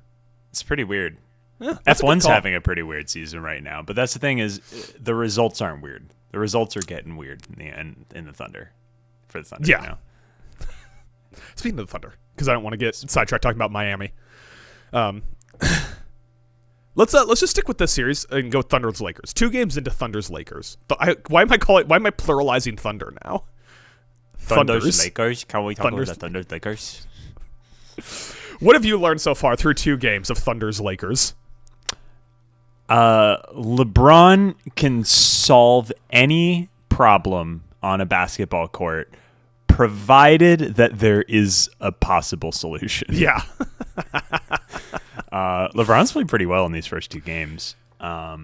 B: It's pretty weird.
A: Yeah,
B: F1's having a pretty weird season right now, but that's the thing is the results aren't weird. The results are getting weird in the Thunder for the Thunder now.
A: Speaking of the Thunder, because I don't want to get sidetracked talking about Miami. Let's just stick with this series and go Thunder's Lakers. 2 games into Thunder's Lakers. Why am I pluralizing Thunder now?
B: Thunder's Lakers. Can we talk about the Thunder's Lakers?
A: What have you learned so far through 2 games of Thunder's Lakers?
B: LeBron can solve any problem on a basketball court, provided that there is a possible solution.
A: Yeah.
B: LeBron's played pretty well in these first 2 games, all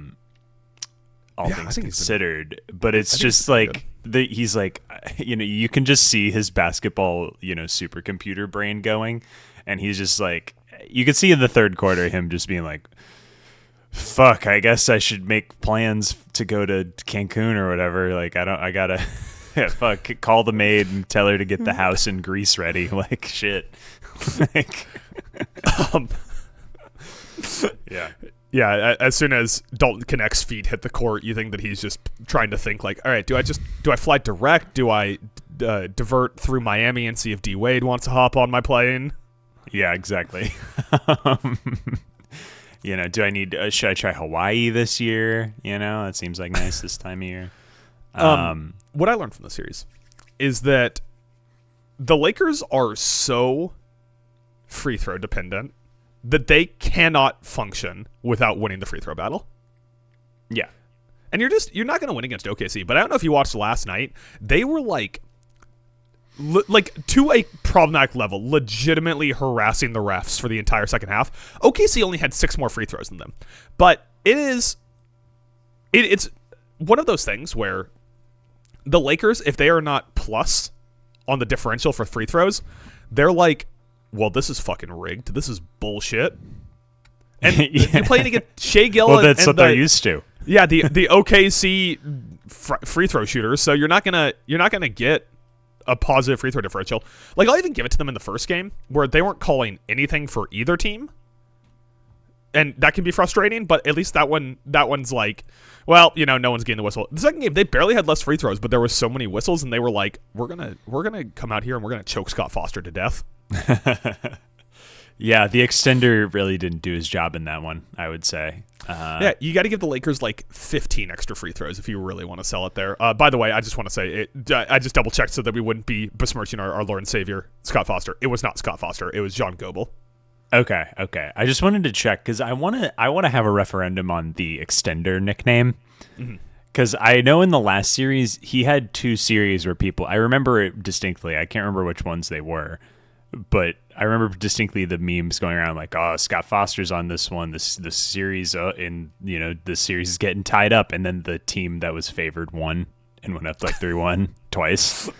B: things considered. But it's just like he's like, you can just see his basketball, supercomputer brain going, and he's just like, you could see in the third quarter him just being like, fuck, I guess I should make plans to go to Cancun or whatever. Like, I gotta call the maid and tell her to get the house in Greece ready. Like, shit. Like,
A: yeah. As soon as Dalton Connect's feet hit the court, you think that he's just trying to think like, all right, do I fly direct? Do I divert through Miami and see if D Wade wants to hop on my plane?
B: Yeah, exactly. Do I need? Should I try Hawaii this year? It seems like nice this time of year.
A: What I learned from the series is that the Lakers are so free throw dependent that they cannot function without winning the free throw battle.
B: Yeah,
A: and you're not going to win against OKC. But I don't know if you watched last night. They were like to a problematic level, legitimately harassing the refs for the entire second half. OKC only had 6 more free throws than them, but it's one of those things where the Lakers, if they are not plus on the differential for free throws, they're like, well, this is fucking rigged. This is bullshit. And you're playing against Shea Gill.
B: Well, that's what they're used to.
A: Yeah, the OKC free throw shooters. So you're not gonna get a positive free throw differential. Like, I'll even give it to them in the first game where they weren't calling anything for either team, and that can be frustrating. But at least that one's like, well, no one's getting the whistle. The second game, they barely had less free throws, but there was so many whistles, and they were like, we're gonna come out here and we're gonna choke Scott Foster to death.
B: Yeah, the extender really didn't do his job in that one, I would say.
A: Yeah, you got to give the Lakers like 15 extra free throws if you really want to sell it there. By the way, I just want to say, I just double checked so that we wouldn't be besmirching our Lord and Savior, Scott Foster. It was not Scott Foster. It was John Goebel.
B: Okay. I just wanted to check because I want to have a referendum on the extender nickname. Because I know in the last series, he had 2 series where I remember it distinctly. I can't remember which ones they were. But I remember distinctly the memes going around like, "Oh, Scott Foster's on this one. This series, the series is getting tied up." And then the team that was favored won and went up like 3-1 twice.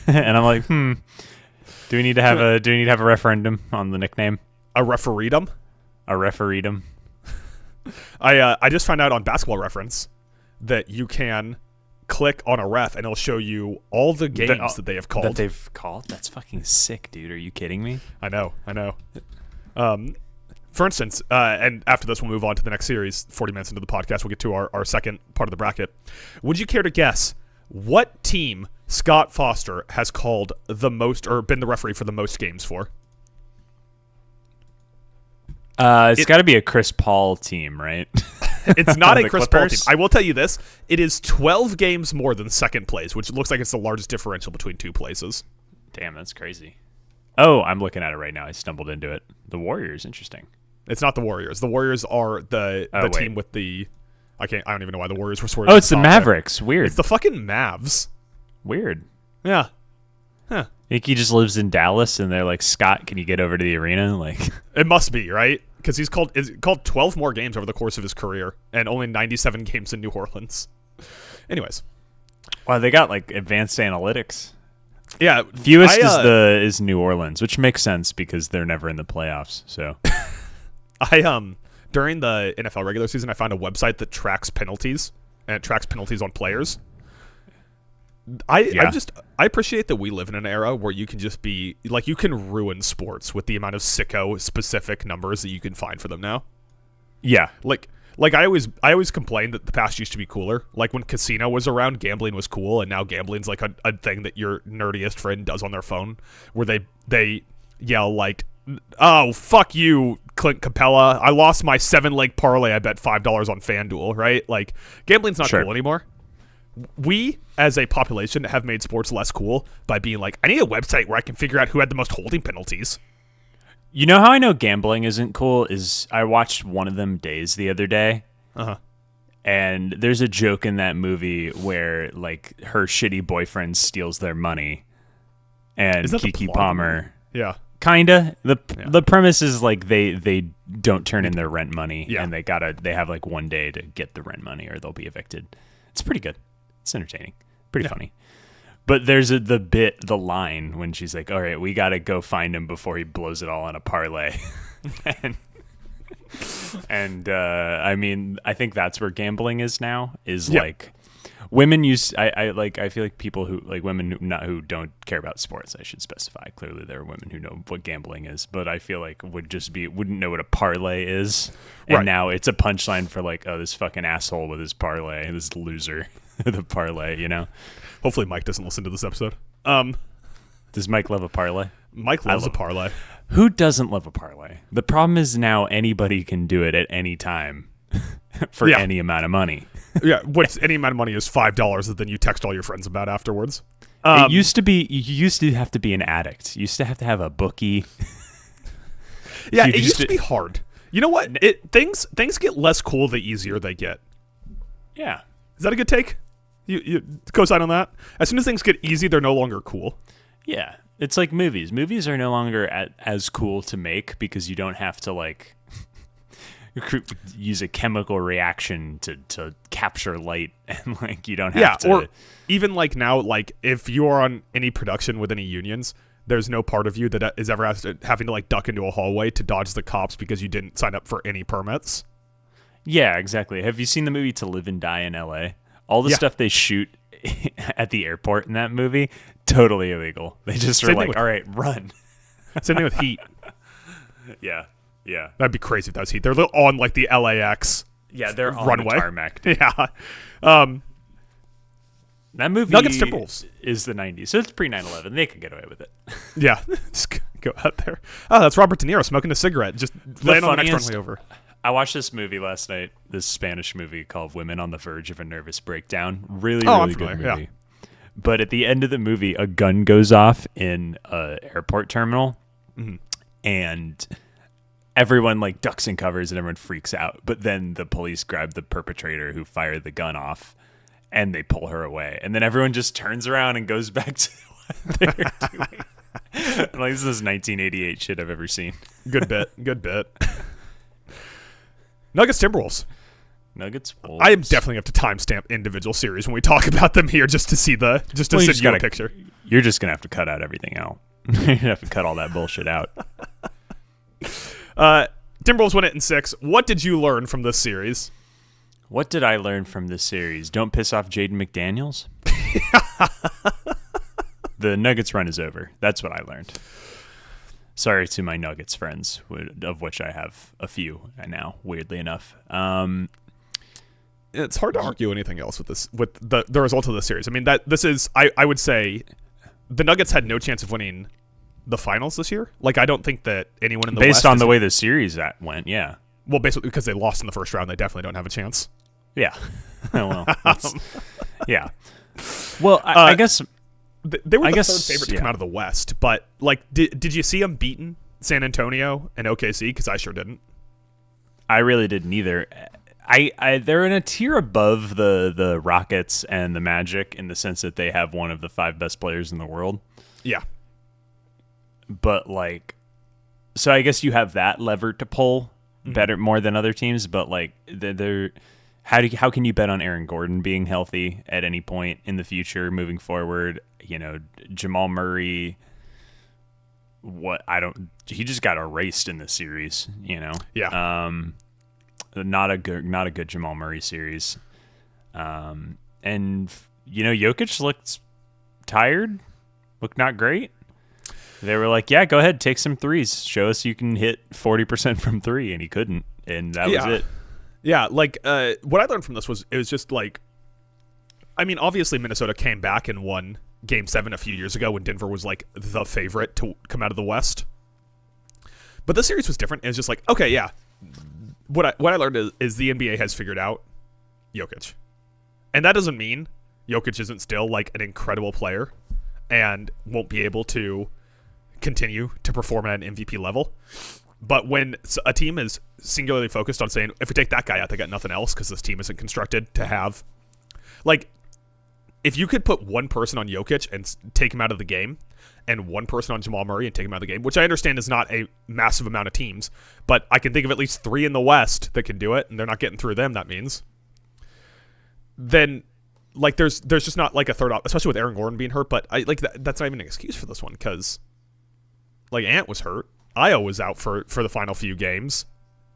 B: And I'm like, do we need to have a referendum on the nickname?
A: A referendum?
B: A referendum.
A: I just found out on Basketball Reference that you can click on a ref and it'll show you all the games that they have called.
B: That they've called? That's fucking sick, dude. Are you kidding me?
A: I know. For instance, and after this we'll move on to the next series. 40 minutes into the podcast, we'll get to our second part of the bracket. Would you care to guess what team Scott Foster has called the most or been the referee for the most games for?
B: It's got to be a Chris Paul team, right?
A: It's not a Chris Paul team. I will tell you this. It is 12 games more than second place, which looks like it's the largest differential between 2 places.
B: Damn, that's crazy. Oh, I'm looking at it right now. I stumbled into it. The Warriors, interesting.
A: It's not the Warriors. The Warriors are the
B: wait.
A: team with the. I don't even know why the Warriors were sort of.
B: Oh, it's the Mavericks. Weird.
A: It's the fucking Mavs.
B: Weird.
A: Yeah.
B: Huh. I think he just lives in Dallas, and they're like, Scott, can you get over to the arena? Like,
A: it must be, right? Because he's called 12 more games over the course of his career, and only 97 games in New Orleans. Anyways.
B: Wow, they got like advanced analytics.
A: Yeah,
B: fewest is New Orleans, which makes sense because they're never in the playoffs. So,
A: during the NFL regular season, I found a website that tracks penalties and it tracks penalties on players. I appreciate that we live in an era where you can just be like, you can ruin sports with the amount of sicko specific numbers that you can find for them now.
B: Yeah,
A: like I always complained that the past used to be cooler. Like when casino was around, gambling was cool, and now gambling's like a thing that your nerdiest friend does on their phone, where they yell like, "Oh, fuck you, Clint Capella! I lost my 7-leg parlay. I bet $5 on FanDuel." Right? Like gambling's not cool anymore. We, as a population, have made sports less cool by being like, I need a website where I can figure out who had the most holding penalties.
B: You know how I know gambling isn't cool is I watched One of Them Days the other day.
A: Uh-huh.
B: And there's a joke in that movie where like her shitty boyfriend steals their money. And Keke Palmer.
A: Yeah.
B: Kinda. The premise is like they don't turn in their rent money,
A: yeah.
B: and they have like one day to get the rent money or they'll be evicted. It's pretty good. It's entertaining. Pretty funny. But there's the line when she's like, all right, we got to go find him before he blows it all on a parlay. and I mean, I think that's where gambling is now, is like women I feel like people who like women who don't care about sports, I should specify. Clearly there are women who know what gambling is, but I feel like wouldn't know what a parlay is. And now it's a punchline for like, oh, this fucking asshole with his parlay, this loser with a parlay, you know?
A: Hopefully Mike doesn't listen to this episode.
B: Does Mike love a parlay?
A: Mike loves a parlay.
B: Who doesn't love a parlay? The problem is now anybody can do it at any time for any amount of money.
A: Yeah, what's any amount of money is $5 that then you text all your friends about afterwards.
B: It used to be, you used to have to be an addict. You used to have a bookie.
A: Yeah, it used to be hard. You know what? Things get less cool the easier they get.
B: Yeah.
A: Is that a good take? You co-sign on that? As soon as things get easy, they're no longer cool.
B: Yeah. It's like movies. Movies are no longer as cool to make because you don't have to like use a chemical reaction to capture light, and like you don't have to.
A: Or even like now, like if you're on any production with any unions, there's no part of you that is ever having to like duck into a hallway to dodge the cops because you didn't sign up for any permits.
B: Yeah, exactly. Have you seen the movie To Live and Die in L.A.? All the stuff they shoot at the airport in that movie, totally illegal. They just were like, all right, run.
A: Same thing with Heat.
B: Yeah.
A: That'd be crazy if that was Heat. They're on like the LAX
B: they're on
A: runway.
B: The tarmac. Dude.
A: Yeah.
B: That movie
A: Nuggets Timberwolves
B: is the 90s, so it's pre-9/11. They could get away with it.
A: Yeah. Just go out there. Oh, that's Robert De Niro smoking a cigarette. Just laying on the next runway over.
B: I watched this movie last night, this Spanish movie called Women on the Verge of a Nervous Breakdown. Really good movie. Yeah. But at the end of the movie, a gun goes off in an airport terminal, and everyone like ducks and covers and everyone freaks out. But then the police grab the perpetrator who fired the gun off, and they pull her away. And then everyone just turns around and goes back to what they're doing. I'm like, this is 1988 shit I've ever seen.
A: Good bit. Nuggets Timberwolves.
B: Nuggets Wolves.
A: I am definitely have to timestamp individual series when we talk about them here, just to see send you a picture.
B: You're just gonna have to cut out everything out. You're gonna have to cut all that bullshit out.
A: Timberwolves win it in 6. What did you learn from this series?
B: What did I learn from this series? Don't piss off Jaden McDaniels. The Nuggets run is over. That's what I learned. Sorry to my Nuggets friends, of which I have a few now, weirdly enough.
A: It's hard to argue anything else with the result of the series. I mean, I would say the Nuggets had no chance of winning the finals this year. Like, I don't think that anyone in the
B: West...
A: Based
B: on the way the series went, yeah.
A: Well, basically because they lost in the first round, they definitely don't have a chance.
B: Yeah. Well, yeah. Well, I guess...
A: They were the third favorite to come out of the West, but like, did you see them beating San Antonio and OKC? Because I sure didn't.
B: I really didn't either. They're in a tier above the Rockets and the Magic in the sense that they have one of the 5 best players in the world.
A: Yeah.
B: But like, so I guess you have that lever to pull better more than other teams. But like, they're how can you bet on Aaron Gordon being healthy at any point in the future moving forward? You know, Jamal Murray. He just got erased in this series. You know.
A: Yeah.
B: Not a good Jamal Murray series. And you know, Jokic looked tired, looked not great. They were like, yeah, go ahead, take some threes. Show us you can hit 40% from 3, and he couldn't. And that was it.
A: Yeah, like what I learned from this was it was just like, I mean, obviously Minnesota came back and won Game 7 a few years ago when Denver was like the favorite to come out of the West. But this series was different. It was just like, okay, yeah. What I learned is the NBA has figured out Jokic. And that doesn't mean Jokic isn't still like an incredible player and won't be able to continue to perform at an MVP level. But when a team is singularly focused on saying, if we take that guy out, they got nothing else because this team isn't constructed to have... Like, if you could put one person on Jokic and take him out of the game and one person on Jamal Murray and take him out of the game, which I understand is not a massive amount of teams, but I can think of at least 3 in the West that can do it, and they're not getting through them, that means. Then, like, there's just not, like, a third option, especially with Aaron Gordon being hurt, but that's not even an excuse for this one, because, like, Ant was hurt. Io was out for the final few games.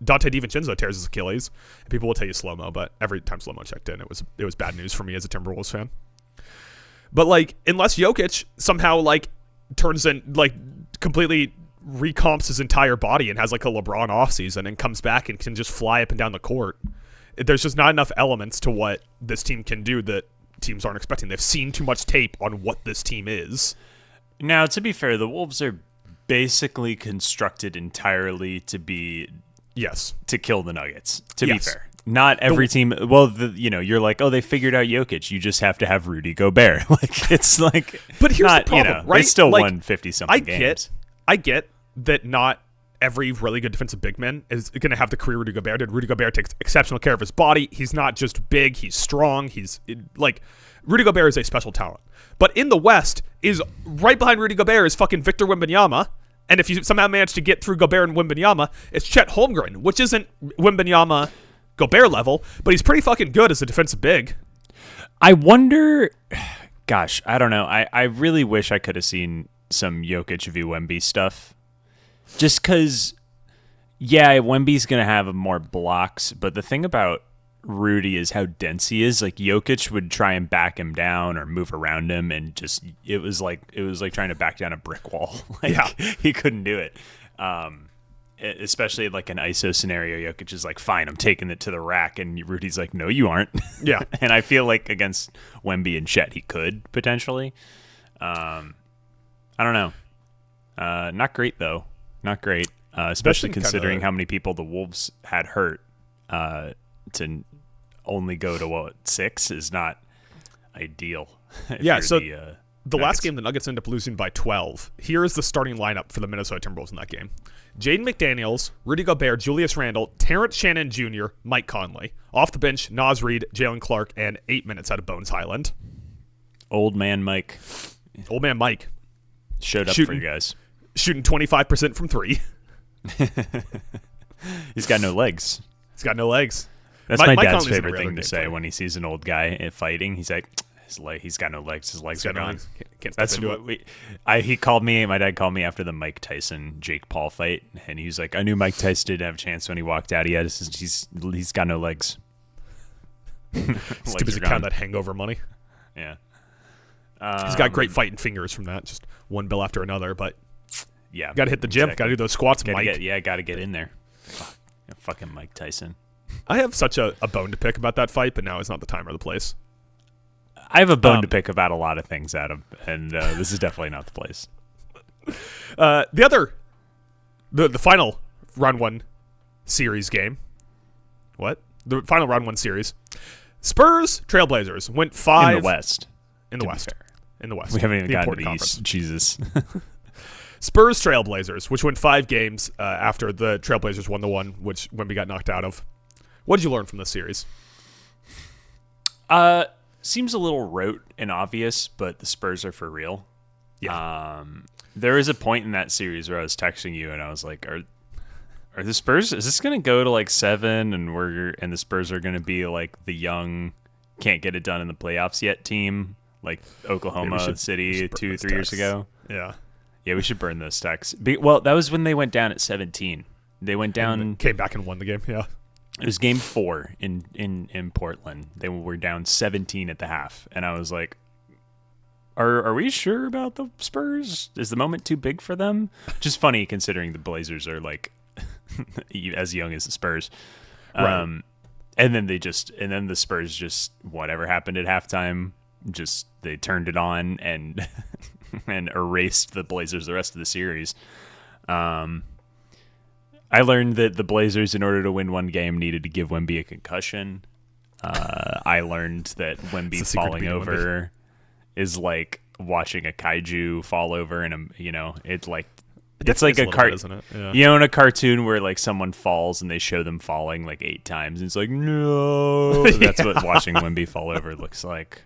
A: Dante DiVincenzo tears his Achilles. And people will tell you slow-mo, but every time slow-mo checked in, it was bad news for me as a Timberwolves fan. But, like, unless Jokic somehow, like, turns in, like, completely recomps his entire body and has, like, a LeBron offseason and comes back and can just fly up and down the court, there's just not enough elements to what this team can do that teams aren't expecting. They've seen too much tape on what this team is.
B: Now, to be fair, the Wolves are basically constructed entirely to be...
A: Yes.
B: To kill the Nuggets, to be fair. Not every team. Well, you're like, oh, they figured out Jokic. You just have to have Rudy Gobert. Like, it's like,
A: but here's
B: not,
A: the problem, right?
B: They still
A: like,
B: won 50-something games.
A: I get that not every really good defensive big man is going to have the career Rudy Gobert did. Rudy Gobert takes exceptional care of his body. He's not just big. He's strong. Rudy Gobert is a special talent. But in the West, is right behind Rudy Gobert is fucking Victor Wembanyama. And if you somehow manage to get through Gobert and Wembanyama, it's Chet Holmgren, which isn't Wembanyama Gobert level, but he's pretty fucking good as a defensive big.
B: I wonder, gosh, I don't know. I really wish I could have seen some Jokic v. Wemby stuff. Just because, yeah, Wemby's going to have more blocks, but the thing about Rudy is how dense he is. Like, Jokic would try and back him down or move around him, and just it was like trying to back down a brick wall. He couldn't do it. Especially like an ISO scenario, Jokic is like, fine, I'm taking it to the rack, and Rudy's like, no, you aren't.
A: Yeah.
B: And I feel like against Wemby and Chet, he could potentially. I don't know. Not great though. Not great. Especially considering how many people the Wolves had hurt. To only go to 6 is not ideal.
A: Yeah, so the last game, the Nuggets end up losing by 12. Here is the starting lineup for the Minnesota Timberwolves in that game. Jaden McDaniels, Rudy Gobert, Julius Randle, Terrence Shannon Jr., Mike Conley. Off the bench, Naz Reid, Jalen Clark, and 8 minutes out of Bones Highland.
B: Old man Mike. Showed up for you guys.
A: Shooting 25% from 3.
B: He's got no legs.
A: That's
B: my dad's favorite thing to say when he sees an old guy fighting. He's like, he's got no legs. His legs are gone. That's what he called me. My dad called me after the Mike Tyson Jake Paul fight, and he was like, I knew Mike Tyson didn't have a chance when he walked out. He's got no legs.
A: He's too busy counting that hangover money.
B: Yeah.
A: He's got great fighting fingers from that. Just one bill after another, but
B: yeah,
A: got to hit the gym. Got to do those squats, Mike.
B: Got to get in there. Fucking Mike Tyson.
A: I have such a bone to pick about that fight, but now is not the time or the place.
B: I have a bone to pick about a lot of things, Adam, and this is definitely not the place.
A: The final round 1 series game. What? The final round 1 series. Spurs, Trailblazers went 5
B: in the West.
A: In the West.
B: We haven't even gotten to the
A: Conference.
B: East. Jesus.
A: Spurs Trailblazers, which went 5 games after the Trailblazers won the one which Wemby got knocked out of. What did you learn from this series?
B: Seems a little rote and obvious, but the Spurs are for real.
A: Yeah.
B: There was a point in that series where I was texting you and I was like, are the Spurs, is this going to go to like 7 and the Spurs are going to be like the young, can't get it done in the playoffs yet team, like Oklahoma City 2-3 years ago?
A: Yeah.
B: Yeah, we should burn those texts. Well, that was when they went down at 17. They went down.
A: And came back and won the game, yeah.
B: It was game 4 in Portland. They were down 17 at the half. And I was like, Are we sure about the Spurs? Is the moment too big for them? Just funny considering the Blazers are like as young as the Spurs.
A: Right.
B: And then the Spurs just, whatever happened at halftime, just they turned it on and and erased the Blazers the rest of the series. I learned that the Blazers, in order to win one game, needed to give Wemby a concussion. I learned that Wemby falling over is like watching a kaiju fall over, and it's like a cartoon,
A: isn't it? Yeah.
B: You know, in a cartoon where like someone falls and they show them falling like 8 times, and it's like no, that's what watching Wemby fall over looks like.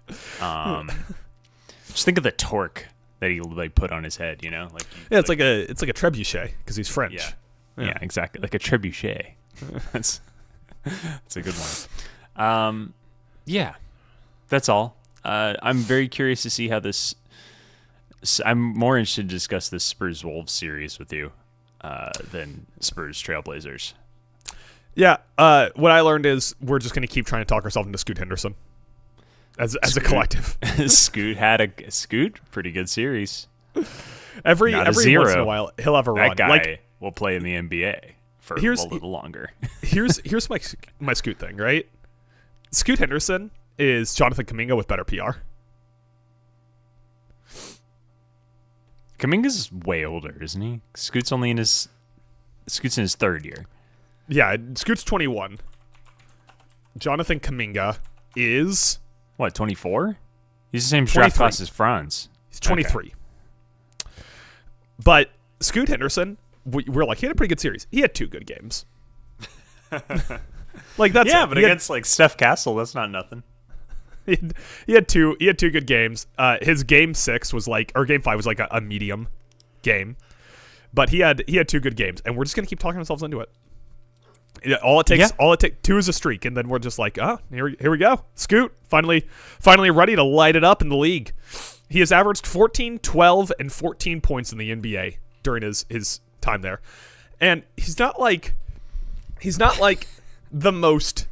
B: Just think of the torque that he like put on his head, like
A: it's like a trebuchet because he's French.
B: Yeah, exactly, like a trebuchet. That's a good one. Yeah, that's all. I'm very curious to see how this. I'm more interested to discuss this Spurs Wolves series with you than Spurs Trailblazers.
A: Yeah, what I learned is we're just going to keep trying to talk ourselves into Scoot Henderson as a collective.
B: Scoot had a pretty good series.
A: Every once in a while he'll have a run.
B: That guy will play in the NBA for a little longer. here's my Scoot thing, right? Scoot Henderson is Jonathan Kuminga with better PR. Kuminga's way older, isn't he? Scoot's in his 3rd year.
A: Yeah, Scoot's 21. Jonathan Kuminga is
B: what, 24? He's the same draft class as Franz.
A: He's 23. Okay. But Scoot Henderson, we're like, he had a pretty good series. He had 2 good games. Like that's
B: but against like Steph Castle, that's not nothing.
A: He had two good games. His game 6 was like, or game 5 was like a medium game, but he had 2 good games, and we're just gonna keep talking ourselves into it. All it takes 2 is a streak, and then we're just like, here we go. Scoot finally ready to light it up in the league. He has averaged 14, 12, and 14 points in the NBA during his time there, and he's not like the most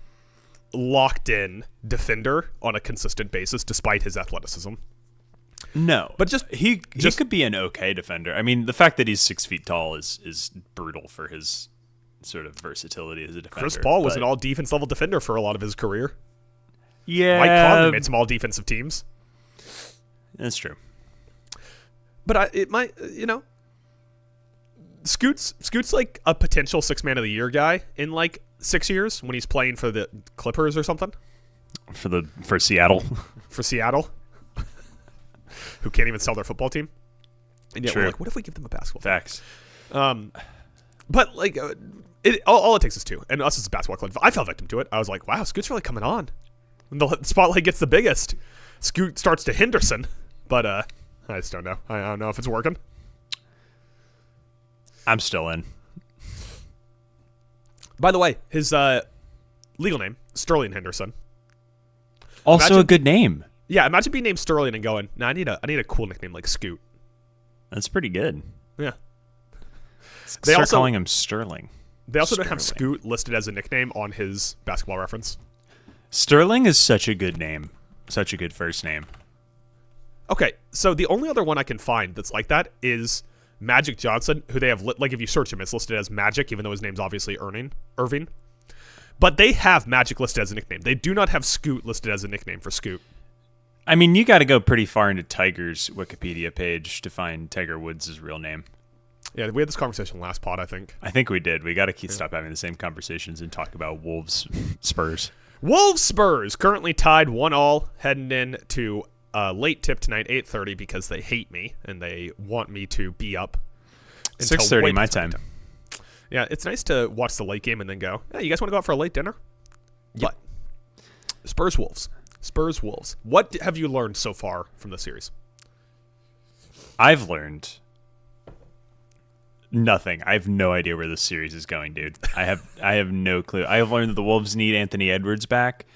A: locked in defender on a consistent basis, despite his athleticism.
B: No, but he could be an okay defender. I mean, the fact that he's 6 feet tall is brutal for his sort of versatility as a defender.
A: Chris Paul was an all defense level defender for a lot of his career.
B: Yeah,
A: Mike Conley made some all defensive teams.
B: That's true.
A: But it might, Scoot's like a potential 6 man of the year guy in like 6 years when he's playing for the Clippers or something.
B: For Seattle.
A: For Seattle. Who can't even sell their football team. And yet we're like, what if we give them a basketball
B: Facts.
A: team? But like all it takes is 2. And us as a basketball club, I fell victim to it. I was like, wow, Scoot's really coming on. When the spotlight gets the biggest, Scoot starts to Henderson. But I just don't know. I don't know if it's working.
B: I'm still in.
A: By the way, his legal name, Sterling Henderson.
B: Also a good name.
A: Yeah, imagine being named Sterling and going, I need a cool nickname like Scoot.
B: That's pretty good.
A: Yeah.
B: They start calling him Sterling.
A: They also don't have Scoot listed as a nickname on his Basketball Reference.
B: Sterling is such a good name. Such a good first name.
A: Okay, so the only other one I can find that's like that is Magic Johnson, who they have, like if you search him, it's listed as Magic, even though his name's obviously Irving. But they have Magic listed as a nickname. They do not have Scoot listed as a nickname for Scoot.
B: I mean, you got to go pretty far into Tiger's Wikipedia page to find Tiger Woods' real name.
A: Yeah, we had this conversation last pod, I think.
B: I think we did. We got to stop having the same conversations and talk about Wolves Spurs.
A: Wolves Spurs currently tied 1-1 heading in to late tip tonight, 8:30, because they hate me and they want me to be up until
B: 6:30
A: way
B: my
A: past
B: time.
A: Yeah, it's nice to watch the late game and then go, hey, you guys want to go out for a late dinner?
B: Yep.
A: But Spurs Wolves. What have you learned so far from the series?
B: I've learned nothing. I have no idea where this series is going, dude. I have no clue. I have learned that the Wolves need Anthony Edwards back,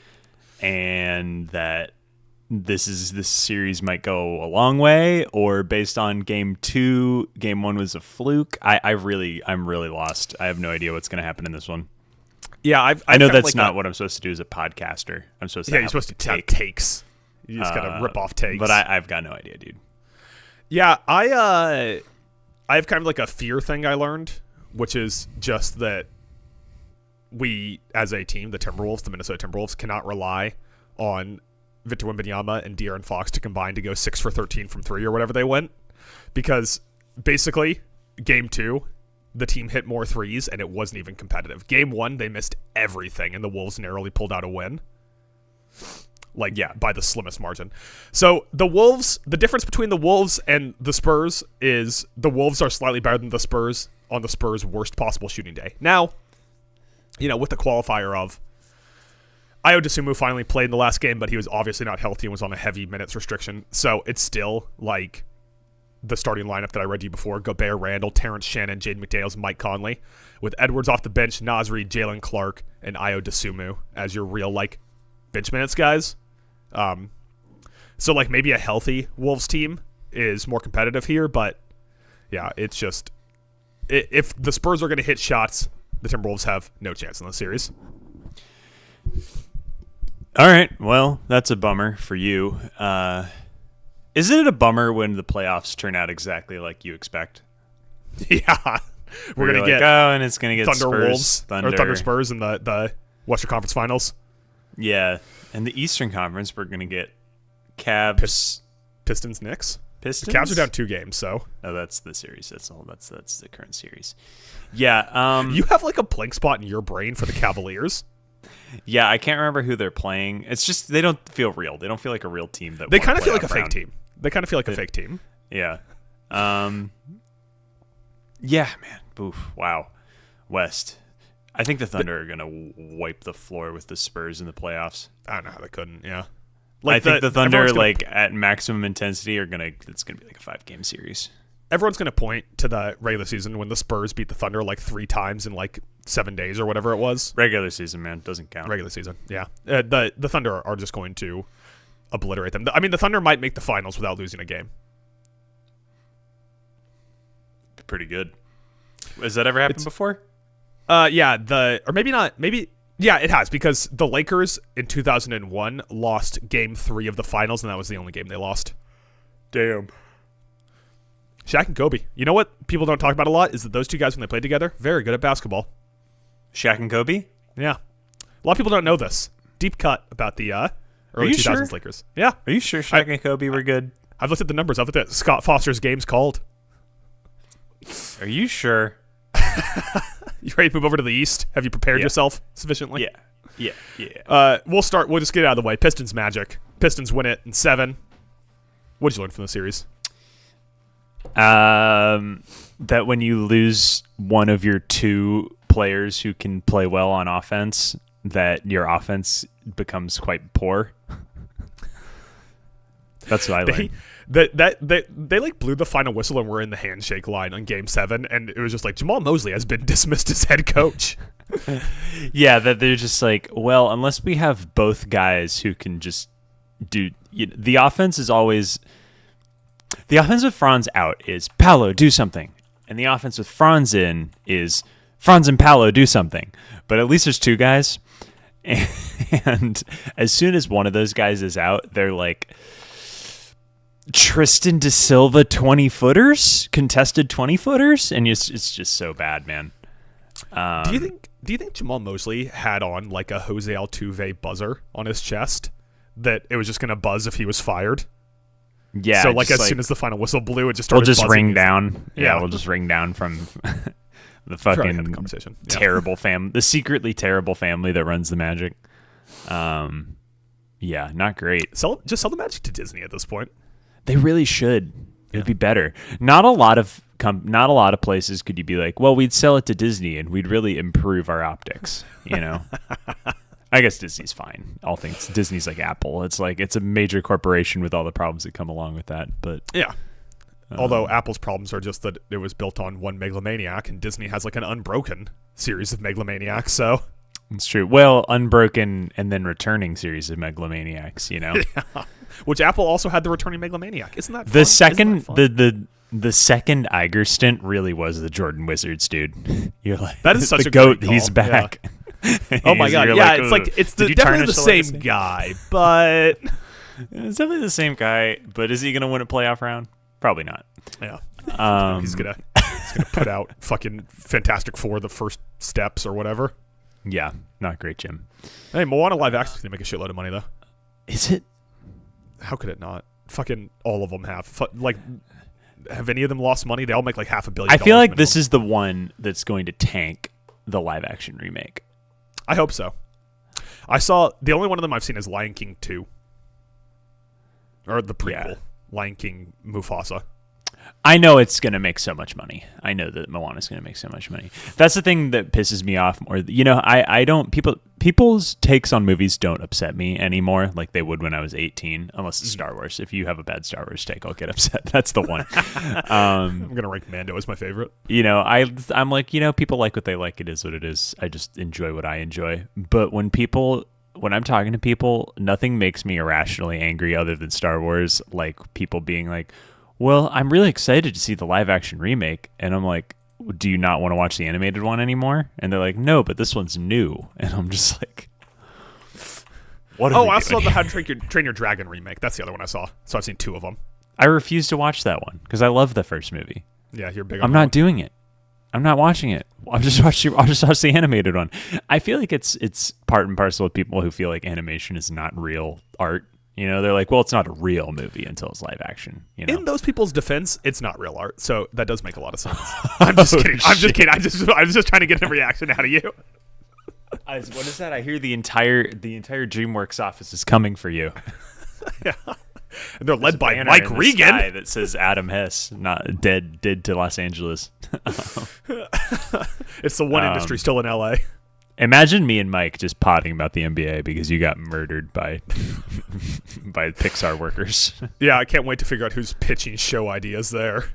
B: and that this series might go a long way, or based on game 2, game 1 was a fluke. I'm really lost. I have no idea what's going to happen in this one.
A: Yeah,
B: I know that's not what I'm supposed to do as a have
A: you're supposed to have takes. You just gotta rip off takes.
B: But I've got no idea, dude.
A: Yeah, I have kind of like a fear thing I learned, which is just that we, as a team, the Minnesota Timberwolves, cannot rely on Victor Wembanyama and De'Aaron Fox to combine to go 6 for 13 from 3 or whatever they went. Because basically, game 2, the team hit more threes and it wasn't even competitive. Game 1, they missed everything and the Wolves narrowly pulled out a win. By the slimmest margin. So the difference between the Wolves and the Spurs is the Wolves are slightly better than the Spurs on the Spurs' worst possible shooting day. Now, with the qualifier of Ayo Dosunmu finally played in the last game, but he was obviously not healthy and was on a heavy minutes restriction. So it's still like the starting lineup that I read to you before: Gobert, Randall, Terrence Shannon, Jaden McDaniels, Mike Conley, with Edwards off the bench, Nasri, Jalen Clark, and Ayo Dosunmu as your real bench minutes guys. So maybe a healthy Wolves team is more competitive here, but yeah, it's just if the Spurs are going to hit shots, the Timberwolves have no chance in the series.
B: All right, well, that's a bummer for you. Isn't it a bummer when the playoffs turn out exactly like you expect?
A: Yeah, we're going to get
B: and it's going to get
A: Thunder
B: Spurs,
A: Wolves Thunder Spurs in the Western Conference Finals.
B: Yeah, and the Eastern Conference, we're going to get Cavs,
A: Pistons, Knicks.
B: Pistons.
A: The Cavs are down 2 games, so.
B: Oh, that's the series. That's all. That's the current series. Yeah.
A: You have a blank spot in your brain for the Cavaliers.
B: Yeah, I can't remember who they're playing. It's just they don't feel real. They don't feel like a real team.
A: They kind of feel like a fake team.
B: Yeah. Yeah, man. Oof. Wow. West. I think the Thunder are going to wipe the floor with the Spurs in the playoffs.
A: I don't know how they couldn't, yeah.
B: I think the Thunder, at maximum intensity, it's going to be a 5-game series.
A: Everyone's going to point to the regular season when the Spurs beat the Thunder 3 times in 7 days or whatever it was.
B: Regular season, man. Doesn't count.
A: Regular season, yeah. The Thunder are just going to obliterate them. I mean, the Thunder might make the finals without losing a game.
B: Pretty good. Has that ever happened before?
A: Yeah, or maybe not. Maybe, yeah, it has, because the Lakers in 2001 lost game 3 of the finals, and that was the only game they lost. Damn. Shaq and Kobe. You know what people don't talk about a lot is that those two guys, when they played together, very good at basketball.
B: Shaq and Kobe?
A: Yeah. A lot of people don't know this. Deep cut about the early 2000s Lakers. Yeah.
B: Are you sure Shaq and Kobe were good?
A: I've looked at the numbers. I've looked at Scott Foster's games called.
B: Are you sure?
A: You ready to move over to the East? Have you prepared yourself sufficiently?
B: Yeah.
A: We'll just get it out of the way. Pistons Magic. Pistons win it in 7. What did you learn from the series?
B: That when you lose one of your 2 players who can play well on offense, that your offense becomes quite poor. That's what I learned.
A: They blew the final whistle and were in the handshake line on Game 7, and it was just Jamal Mosley has been dismissed as head coach.
B: Yeah, that they're just well, unless we have both guys who can just do the offense is always the offense with Franz out is Paolo, do something, and the offense with Franz in is Franz and Paolo, do something. But at least there's 2 guys, and as soon as one of those guys is out, they're Tristan Da Silva 20-footers, contested 20-footers, and it's just so bad, man.
A: Do you think Jamal Mosley had on a Jose Altuve buzzer on his chest that it was just going to buzz if he was fired?
B: Yeah.
A: So as soon as the final whistle blew, it just started.
B: We'll just ring down. Yeah, we'll just ring down from the fucking
A: the conversation.
B: Terrible family, the secretly terrible family that runs the Magic. Yeah, not great.
A: Just sell the Magic to Disney at this point.
B: They really should. It would be better. Not a lot of places could you be like, well, we'd sell it to Disney and we'd really improve our optics. You know, I guess Disney's fine. All things Disney's like Apple. It's like it's a major corporation with all the problems that come along with that. But
A: yeah. Although Apple's problems are just that it was built on one Megalomaniac, and Disney has like an unbroken series of Megalomaniacs. So
B: it's true. Well, unbroken and then returning series of Megalomaniacs. You know,
A: yeah. Which Apple also had the returning Megalomaniac. Isn't that fun?
B: The second the second Iger stint really was the Jordan Wizards, dude. You're like,
A: that is such
B: the
A: a
B: goat.
A: Great call.
B: He's back.
A: Yeah. Oh my god! Yeah, it's like it's definitely the same guy, but
B: it's definitely the same guy. But is he going to win a playoff round? Probably not.
A: Yeah. He's gonna put out fucking Fantastic Four, the first steps or whatever.
B: Yeah, not great, Jim.
A: Hey, Moana live action is gonna make a shitload of money though.
B: Is it?
A: How could it not? Fucking all of them have. Like, have any of them lost money? They all make like $500 million.
B: I feel like
A: minimum.
B: This is the one that's going to tank the live action remake.
A: I hope so. I saw the only one of them I've seen is Lion King 2. Or the prequel. Yeah. Lion King Mufasa.
B: I know it's going to make so much money. I know that Moana's going to make so much money. That's the thing that pisses me off more. You know, I don't people's takes on movies don't upset me anymore like they would when I was 18, unless it's Star Wars. If you have a bad Star Wars take, I'll get upset. That's the one.
A: I'm going to rank Mando as my favorite.
B: You know, I'm like, you know, people like what they like. It is what it is. I just enjoy what I enjoy. But when I'm talking to people, nothing makes me irrationally angry other than Star Wars. Like people being like, well, I'm really excited to see the live action remake. And I'm like, do you not want to watch the animated one anymore? And they're like, no, but this one's new. And I'm just like, what are
A: I saw the How to Train Your Dragon remake. That's the other one I saw. So I've seen 2 of them.
B: I refuse to watch that one because I love the first movie.
A: Yeah, you're big on
B: I'm not doing it. I'm not watching it. I'll just watch the animated one. I feel like it's part and parcel with people who feel like animation is not real art. You know, they're like, well, it's not a real movie until it's live action. You know?
A: In those people's defense, it's not real art, so that does make a lot of sense. I'm just kidding. I'm just kidding. I was just trying to get a reaction out of you.
B: What is that? I hear the entire DreamWorks office is coming for you.
A: Yeah, and they're led by Mike Regan.
B: That says Adam Hess, not dead to Los Angeles.
A: It's the one industry still in LA.
B: Imagine me and Mike just potting about the NBA because you got murdered by Pixar workers.
A: Yeah, I can't wait to figure out who's pitching show ideas there.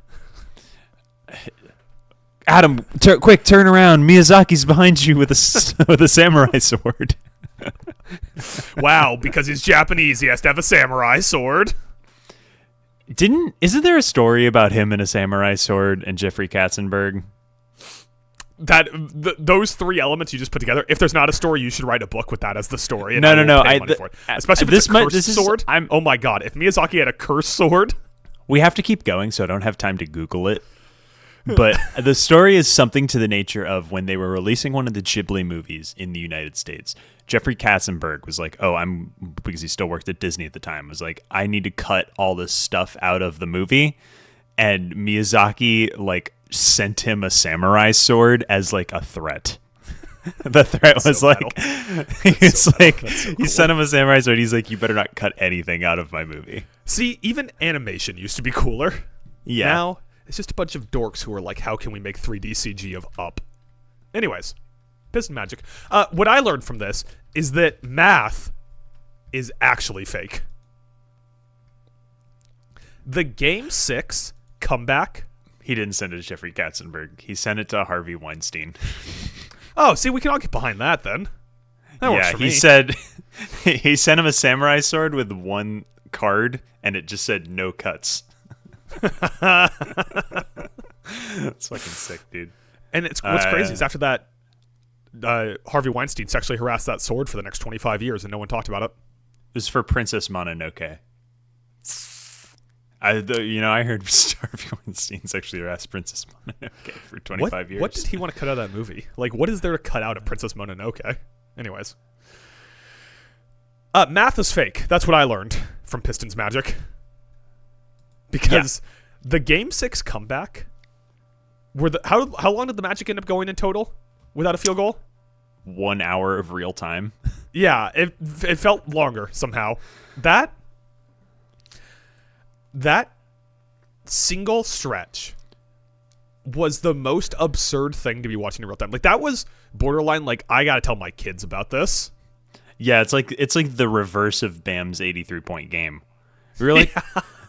B: Adam, quick, turn around. Miyazaki's behind you with a samurai sword.
A: Wow, because he's Japanese, he has to have a samurai sword.
B: Isn't there a story about him and a samurai sword and Jeffrey Katzenberg?
A: That those 3 elements you just put together. If there's not a story, you should write a book with that as the story. And
B: no.
A: Especially if it's a cursed sword. Oh my god! If Miyazaki had a cursed sword,
B: we have to keep going, so I don't have time to Google it. But the story is something to the nature of when they were releasing one of the Ghibli movies in the United States. Jeffrey Katzenberg was like, because he still worked at Disney at the time, was like, I need to cut all this stuff out of the movie. And Miyazaki, like, sent him a samurai sword as, like, a threat. The threat was like, he sent him a samurai sword. He's like, you better not cut anything out of my movie.
A: See, even animation used to be cooler.
B: Yeah.
A: Now, it's just a bunch of dorks who are like, how can we make 3D CG of Up? Anyways, Piston Magic. What I learned from this is that math is actually fake. The Game 6 comeback.
B: He didn't send it to Jeffrey Katzenberg. He sent it to Harvey Weinstein.
A: Oh, see, we can all get behind that then. That works for me.
B: He said he sent him a samurai sword with 1 card, and it just said no cuts. That's fucking sick, dude.
A: And what's crazy is after that, Harvey Weinstein sexually harassed that sword for the next 25 years, and no one talked about it.
B: It was for Princess Mononoke. I heard Harvey Weinstein sexually harassed Princess Mononoke for 25 years.
A: What did he want to cut out of that movie? Like, what is there to cut out of Princess Mononoke? Anyways. Math is fake. That's what I learned from Pistons Magic. Because the Game 6 comeback, how long did the Magic end up going in total without a field goal?
B: 1 hour of real time.
A: Yeah, it felt longer somehow. That single stretch was the most absurd thing to be watching in real time. Like, that was borderline, like, I gotta tell my kids about this.
B: Yeah, it's like the reverse of Bam's 83-point game. We were like,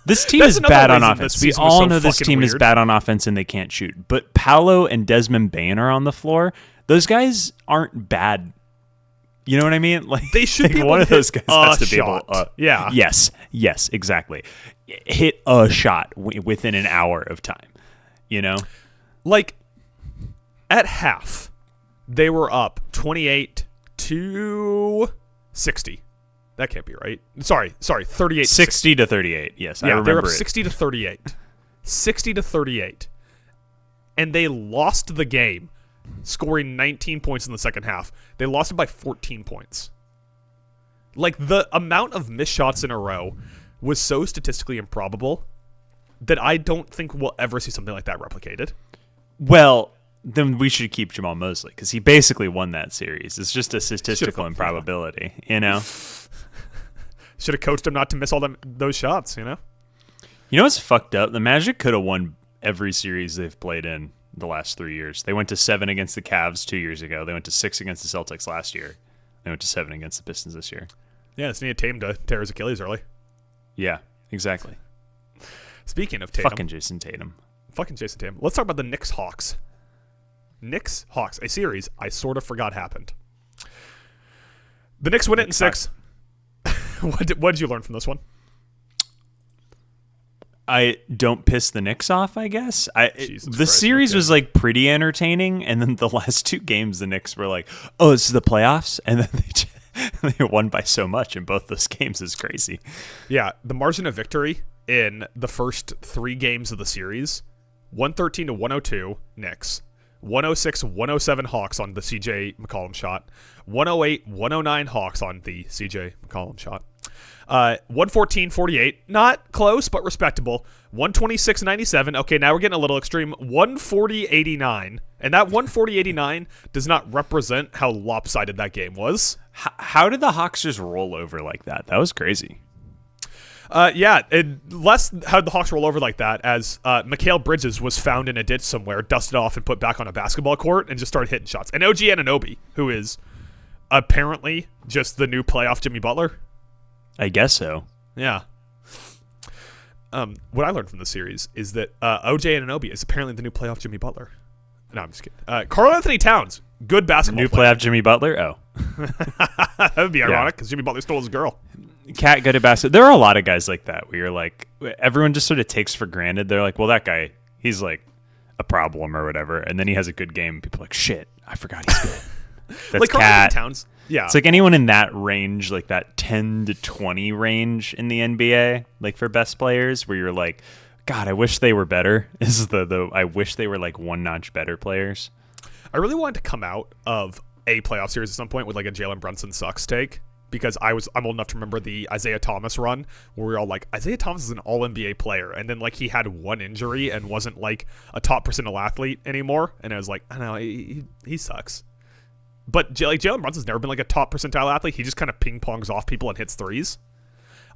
B: this team is bad on offense. We all know this team is bad on offense and they can't shoot. But Paolo and Desmond Bane are on the floor. Those guys aren't bad. You know what I mean? Like,
A: they should be able
B: one
A: to
B: of those guys has to
A: shot.
B: be able.
A: Yeah.
B: Yes, exactly. Hit a shot within an hour of time. You know,
A: like at half, they were up 28-60. That can't be right. Sorry, 38.
B: 60 to 38. Yes, I remember
A: they were up
B: it.
A: 60 to 38. 60 to 38. And they lost the game, scoring 19 points in the second half. They lost it by 14 points. Like, the amount of missed shots in a row was so statistically improbable that I don't think we'll ever see something like that replicated.
B: Well, then we should keep Jamal Mosley because he basically won that series. It's just a statistical improbability, you know?
A: Should have coached him not to miss all those shots, you know?
B: You know what's fucked up? The Magic could have won every series they've played in the last 3 years. They went to 7 against the Cavs 2 years ago. They went to 6 against the Celtics last year. They went to 7 against the Pistons this year.
A: Yeah, it's needed Tatum to tear his Achilles early.
B: Yeah, exactly.
A: Speaking of Tatum.
B: Fucking Jason Tatum.
A: Let's talk about the Knicks-Hawks. Knicks-Hawks, a series I sort of forgot happened. The Knicks win it in 6. What did you learn from this one?
B: I don't piss the Knicks off, I guess. The
A: Christ,
B: series was like pretty entertaining, and then the last 2 games, the Knicks were like, "Oh, this is the playoffs," and then they won by so much in both those games is crazy.
A: Yeah, the margin of victory in the first 3 games of the series: 113 to 102 Knicks, 106-107 Hawks on the CJ McCollum shot, 108-109 Hawks on the CJ McCollum shot. 114-48, not close, but respectable. 126-97, okay, now we're getting a little extreme. 140-89, and that 140-89 does not represent how lopsided that game was.
B: How did the Hawks just roll over like that? That was crazy.
A: Yeah, less how the Hawks roll over like that as Mikal Bridges was found in a ditch somewhere, dusted off, and put back on a basketball court and just started hitting shots. And OG Anunoby, who is apparently just the new playoff Jimmy Butler.
B: I guess so.
A: Yeah. What I learned from the series is that OJ Anunoby is apparently the new playoff Jimmy Butler. No, I'm just kidding. Karl Anthony Towns, good basketball player.
B: Playoff Jimmy Butler? Oh.
A: That would be ironic because Jimmy Butler stole his girl.
B: Cat good at basketball. There are a lot of guys like that where you're like, everyone just sort of takes for granted. They're like, well, that guy, he's like a problem or whatever. And then he has a good game. People are like, shit, I forgot he's good. That's
A: like Karl
B: Cat.
A: Anthony Towns. Yeah.
B: It's like anyone in that range, like that 10 to 20 range in the NBA, like for best players, where you're like, God, I wish they were better. Is I wish they were like one notch better players.
A: I really wanted to come out of a playoff series at some point with like a Jalen Brunson sucks take because I'm old enough to remember the Isaiah Thomas run where we were all like, Isaiah Thomas is an all NBA player, and then like he had one injury and wasn't like a top percentile athlete anymore, and I was like, I don't know, he sucks. But Jalen Brunson's never been like a top percentile athlete. He just kind of ping pongs off people and hits threes.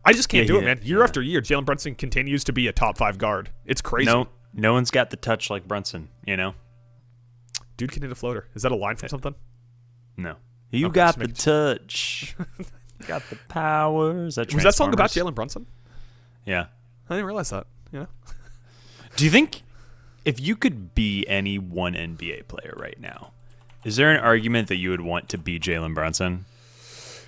A: I just can't do it, man. Year after year, Jalen Brunson continues to be a top 5 guard. It's crazy.
B: No one's got the touch like Brunson, you know?
A: Dude can hit a floater. Is that a line from something?
B: No. You got the touch. Got the powers.
A: Was that song about Jalen Brunson?
B: Yeah.
A: I didn't realize that. Yeah.
B: Do you think if you could be any one NBA player right now, is there an argument that you would want to be Jalen Brunson?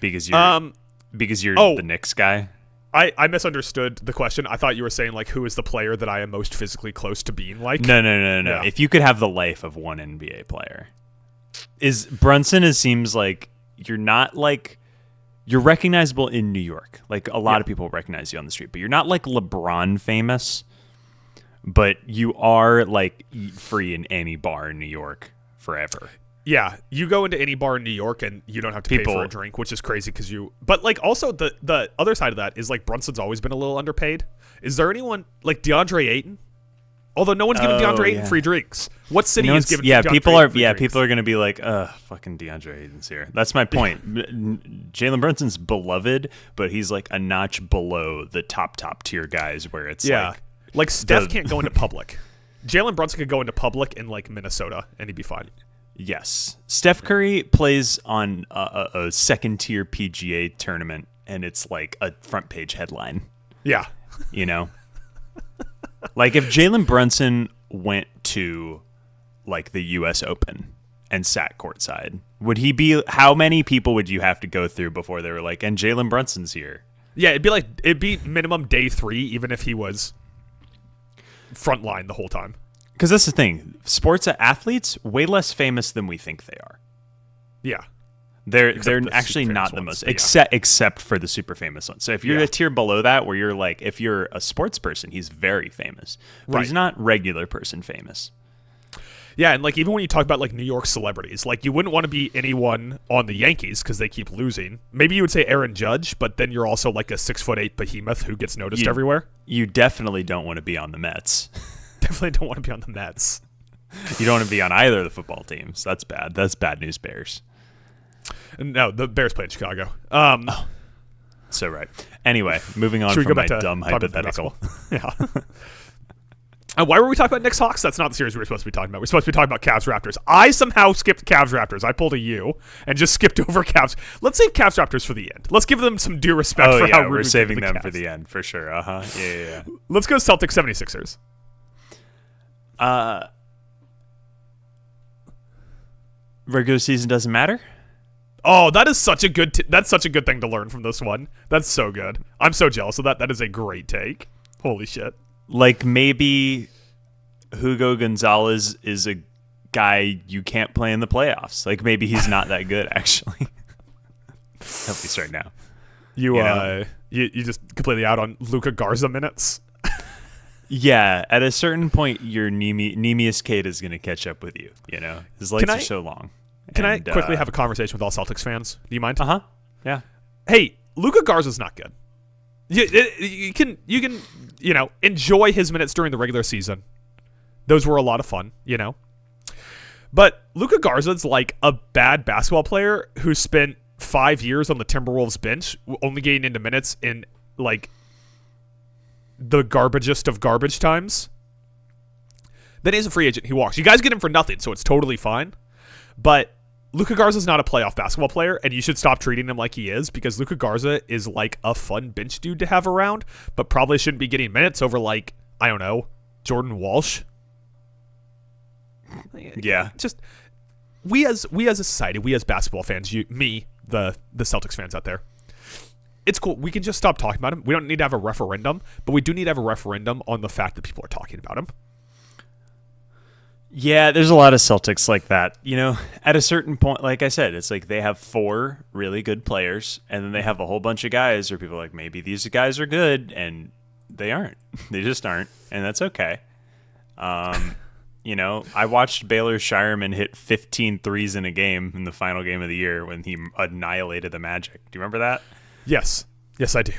B: Because you're the Knicks guy?
A: I misunderstood the question. I thought you were saying, like, who is the player that I am most physically close to being like?
B: No. Yeah. If you could have the life of one NBA player. Brunson seems like you're not like... You're recognizable in New York. Like, a lot of people recognize you on the street. But you're not, like, LeBron famous. But you are, like, eat free in any bar in New York forever.
A: Yeah, you go into any bar in New York and you don't have to pay for a drink, which is crazy because you... But, like, also the other side of that is, like, Brunson's always been a little underpaid. Is there anyone... Like, DeAndre Ayton? Although no one's giving DeAndre Ayton free drinks. What city is giving DeAndre Ayton free drinks?
B: People are going to be like, fucking DeAndre Ayton's here. That's my point. Jalen Brunson's beloved, but he's, like, a notch below the top tier guys where it's like...
A: Like Steph can't go into public. Jalen Brunson could go into public in like Minnesota and he'd be fine.
B: Yes. Steph Curry plays on a second-tier PGA tournament, and it's like a front-page headline.
A: Yeah.
B: You know? Like, if Jalen Brunson went to, like, the U.S. Open and sat courtside, would he be... How many people would you have to go through before they were like, and Jalen Brunson's here?
A: Yeah, it'd be minimum day 3, even if he was frontline the whole time.
B: Because that's the thing. Sports athletes, way less famous than we think they are.
A: Yeah.
B: They're actually not the most, except for the super famous ones. So if you're a tier below that, where you're like, if you're a sports person, he's very famous. But he's not regular person famous.
A: Yeah, and like even when you talk about like New York celebrities, like you wouldn't want to be anyone on the Yankees because they keep losing. Maybe you would say Aaron Judge, but then you're also like a 6'8" behemoth who gets noticed everywhere.
B: You definitely don't want to be on the Mets.
A: Definitely don't want to be on the Mets.
B: You don't want to be on either of the football teams. That's bad. That's bad news, Bears.
A: No, the Bears play in Chicago.
B: So right. Anyway, moving on from my dumb hypothetical.
A: Yeah. Why were we talking about Knicks Hawks? That's not the series we were supposed to be talking about. We're supposed to be talking about Cavs Raptors. I somehow skipped Cavs Raptors. I pulled a U and just skipped over Cavs. Let's save Cavs Raptors for the end. Let's give them some due respect for how
B: we're saving them for the end, for sure. Yeah.
A: Let's go Celtics 76ers.
B: Regular season doesn't matter?
A: Oh, that is such a good that's such a good thing to learn from this one. That's so good. I'm so jealous of that. That is a great take. Holy shit.
B: Like maybe Hugo Gonzalez is a guy you can't play in the playoffs. Like maybe he's not that good actually. Help me start now.
A: You just completely out on Luka Garza minutes.
B: Yeah, at a certain point, your Neemias Queta is going to catch up with you. You know, his legs are so long.
A: Can I quickly have a conversation with all Celtics fans? Do you mind?
B: Yeah.
A: Hey, Luka Garza's not good. You can enjoy his minutes during the regular season. Those were a lot of fun, you know. But Luka Garza's like a bad basketball player who spent 5 years on the Timberwolves bench, only getting into minutes in like the garbagest of garbage times. Then he's a free agent. He walks. You guys get him for nothing, so it's totally fine. But Luka Garza's not a playoff basketball player, and you should stop treating him like he is, because Luka Garza is like a fun bench dude to have around, but probably shouldn't be getting minutes over like, I don't know, Jordan Walsh.
B: Yeah.
A: Just we as a society, we as basketball fans, the Celtics fans out there, it's cool. We can just stop talking about him. We don't need to have a referendum, but we do need to have a referendum on the fact that people are talking about him.
B: Yeah, there's a lot of Celtics like that. You know, at a certain point, like I said, it's like they have 4 really good players, and then they have a whole bunch of guys where people are like, maybe these guys are good, and they aren't. They just aren't, and that's okay. You know, I watched Baylor Shireman hit 15 threes in a game in the final game of the year when he annihilated the Magic. Do you remember that?
A: Yes, I do.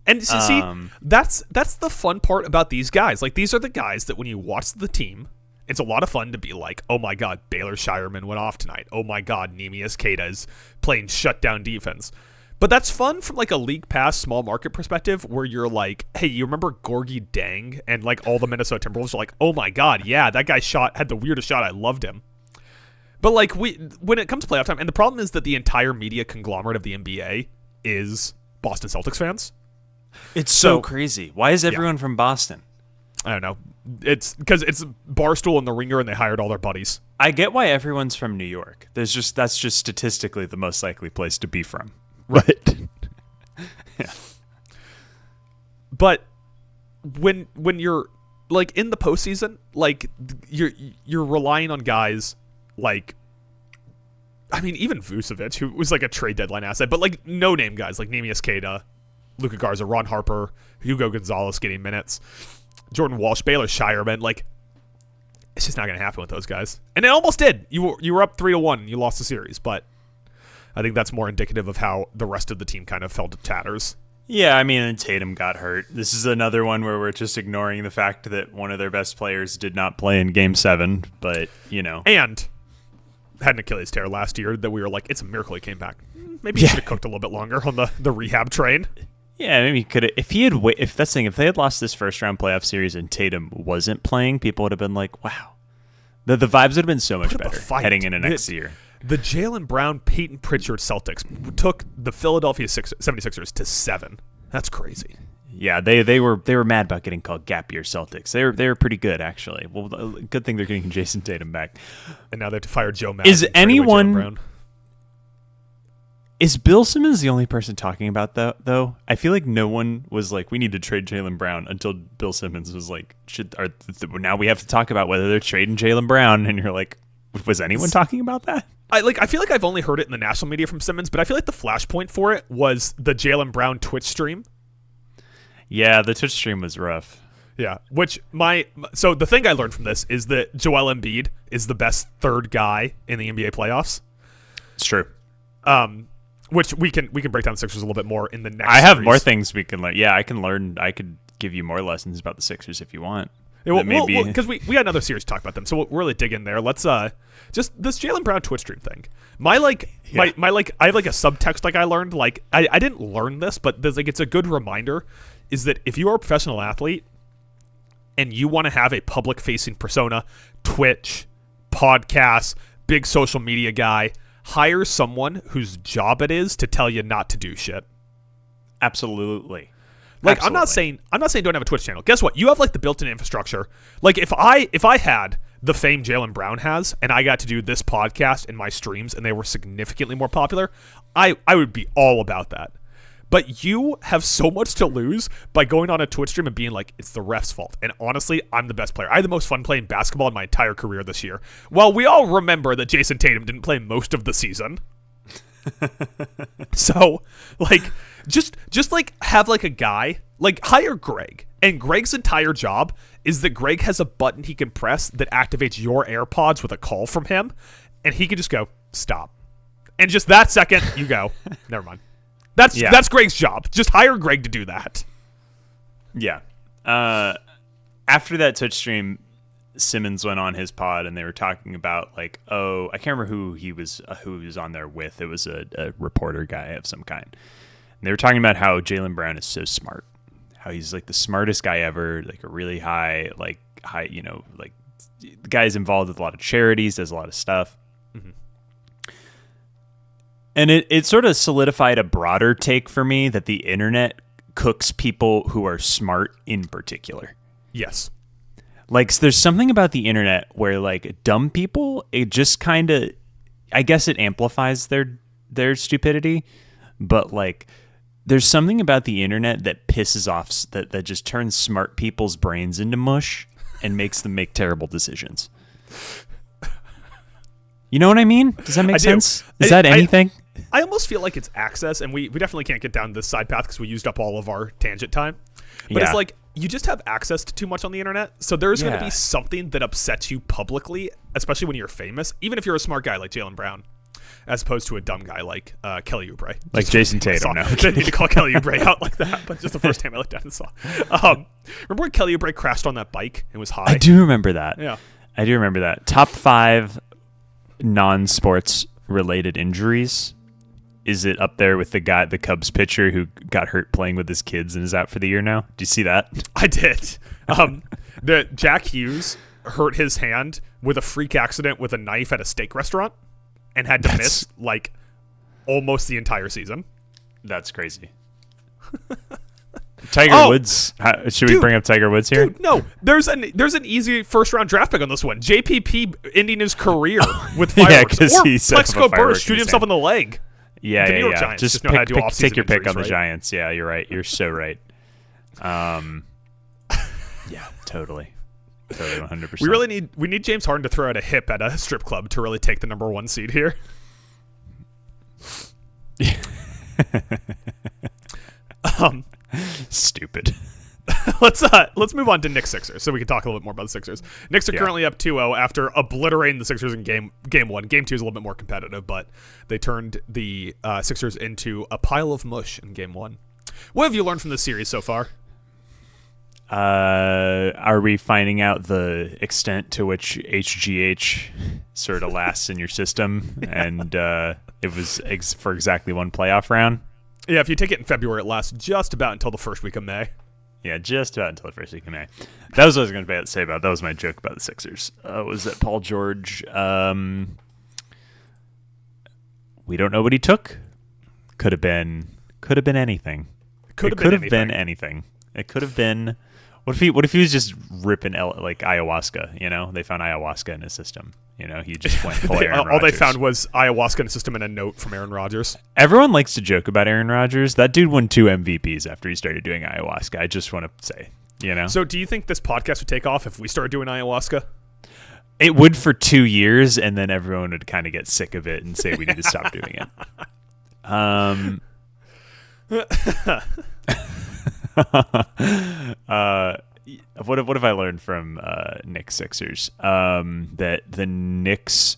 A: And see, that's the fun part about these guys. Like, these are the guys that when you watch the team, it's a lot of fun to be like, oh my God, Baylor Shireman went off tonight. Oh my God, Neemias Queta is playing shutdown defense. But that's fun from like a league pass small market perspective, where you're like, hey, you remember Gorgie Dang? And like all the Minnesota Timberwolves are like, oh my God, yeah, that guy had the weirdest shot. I loved him. But like when it comes to playoff time, and the problem is that the entire media conglomerate of the NBA is Boston Celtics fans.
B: It's so crazy. Why is everyone from Boston?
A: I don't know. It's because it's Barstool and The Ringer, and they hired all their buddies.
B: I get why everyone's from New York. That's just statistically the most likely place to be from.
A: Right. Yeah. But when you're like in the postseason, like you're relying on guys like, I mean, even Vucevic, who was like a trade deadline asset, but like no name guys like Neemias Queta, Luka Garza, Ron Harper, Hugo Gonzalez getting minutes, Jordan Walsh, Baylor Shireman. Like, it's just not going to happen with those guys. And it almost did. You were up 3-1 and you lost the series, but I think that's more indicative of how the rest of the team kind of fell to tatters.
B: Yeah, I mean, Tatum got hurt. This is another one where we're just ignoring the fact that one of their best players did not play in Game 7, but, you know.
A: And had an Achilles tear last year that we were like, it's a miracle he came back. Maybe he should have cooked a little bit longer on the rehab train.
B: Yeah, maybe he could have. If he had, if that's the thing, if they had lost this first round playoff series and Tatum wasn't playing, people would have been like, "Wow." The vibes would have been so much better heading into next year.
A: The Jaylen Brown, Peyton Pritchard Celtics took the Philadelphia 76ers to 7. That's crazy.
B: Yeah, they were mad about getting called gap year Celtics. They were pretty good actually. Well, good thing they're getting Jason Tatum back.
A: And now they have to fire Joe Madden.
B: Is Bill Simmons the only person talking about that though? I feel like no one was like, we need to trade Jaylen Brown until Bill Simmons was like, now we have to talk about whether they're trading Jaylen Brown, and you're like, was anyone talking about that?
A: I feel like I've only heard it in the national media from Simmons, but I feel like the flashpoint for it was the Jaylen Brown Twitch stream.
B: Yeah, the Twitch stream was rough.
A: Yeah, so the thing I learned from this is that Joel Embiid is the best third guy in the NBA playoffs.
B: It's true.
A: Which we can break down the Sixers a little bit more in the next
B: I have
A: series.
B: more things we can learn. Yeah, I can learn. I could give you more lessons about the Sixers if you want.
A: Yeah, because we got another series to talk about them, so we'll really dig in there. Let's just this Jaylen Brown Twitch stream thing. I have like a subtext like I learned. Like I didn't learn this, but there's like it's a good reminder is that if you are a professional athlete and you want to have a public facing persona, Twitch, podcasts, big social media guy, hire someone whose job it is to tell you not to do shit.
B: Absolutely.
A: Like Absolutely. I'm not saying don't have a Twitch channel. Guess what? You have like the built-in infrastructure. Like if I had the fame Jaylen Brown has and I got to do this podcast and my streams and they were significantly more popular, I would be all about that. But you have so much to lose by going on a Twitch stream and being like, it's the ref's fault. And honestly, I'm the best player. I had the most fun playing basketball in my entire career this year. Well, we all remember that Jason Tatum didn't play most of the season. So, like, just like have like a guy, like hire Greg. And Greg's entire job is that Greg has a button he can press that activates your AirPods with a call from him. And he can just go, stop. And just that second, you go, never mind. That's Greg's job. Just hire Greg to do that.
B: Yeah. After that Twitch stream, Simmons went on his pod and they were talking about like, I can't remember who he was on there with. It was a reporter guy of some kind. And they were talking about how Jaylen Brown is so smart, how he's like the smartest guy ever, like a really high, like the guy's involved with a lot of charities, does a lot of stuff. Mm-hmm. And it sort of solidified a broader take for me that the internet cooks people who are smart in particular.
A: Yes.
B: Like, there's something about the internet where, like, dumb people, it just kind of, I guess it amplifies their stupidity, but, like, there's something about the internet that pisses off, that just turns smart people's brains into mush and makes them make terrible decisions. You know what I mean? Does that make sense? Is that anything?
A: I almost feel like it's access, and we definitely can't get down this side path because we used up all of our tangent time. But it's like, you just have access to too much on the internet, so there's going to be something that upsets you publicly, especially when you're famous, even if you're a smart guy like Jaylen Brown, as opposed to a dumb guy like Kelly Oubre.
B: Like Jason Tatum. No.
A: Didn't need to call Kelly Oubre out like that, but just the first time I looked down and saw. Remember when Kelly Oubre crashed on that bike and was high?
B: I do remember that.
A: Yeah.
B: I do remember that. Top 5 non-sports related injuries. Is it up there with the Cubs pitcher who got hurt playing with his kids and is out for the year now? Do you see that?
A: I did. The Jack Hughes hurt his hand with a freak accident with a knife at a steak restaurant and had to miss like almost the entire season.
B: That's crazy. Tiger Woods. Should we bring up Tiger Woods here?
A: Dude, no. There's an easy first round draft pick on this one. JPP ending his career with fireworks.
B: Or
A: Plexico Burress shooting himself in the leg.
B: Yeah. Just take your pick on the Giants. Yeah, you're right. You're so right. Yeah, totally. Totally, 100%.
A: We need James Harden to throw out a hip at a strip club to really take the number 1 seed here.
B: Stupid.
A: Let's move on to Knicks Sixers so we can talk a little bit more about the Sixers. Knicks are currently up 2-0 after obliterating the Sixers in game 1. Game 2 is a little bit more competitive, but they turned the Sixers into a pile of mush in game 1. What have you learned from this series so far?
B: Are we finding out the extent to which HGH sort of lasts in your system? And it was for exactly one playoff round?
A: Yeah, if you take it in February, it lasts just about until the first week of May.
B: Yeah, just about until the first week of May. That was what I was going to say about. That was my joke about the Sixers. Was that Paul George? We don't know what he took. Could have been anything. Could have been anything. It could have been. What if he was just ripping like ayahuasca? You know, they found ayahuasca in his system. You know, he just went full Aaron Rodgers.
A: All they found was ayahuasca in the system and a note from Aaron Rodgers.
B: Everyone likes to joke about Aaron Rodgers. That dude won 2 MVPs after he started doing ayahuasca. I just want to say, you know.
A: So, do you think this podcast would take off if we started doing ayahuasca?
B: It would for 2 years, and then everyone would kind of get sick of it and say we need to stop doing it. What have I learned from Knicks Sixers? That the Knicks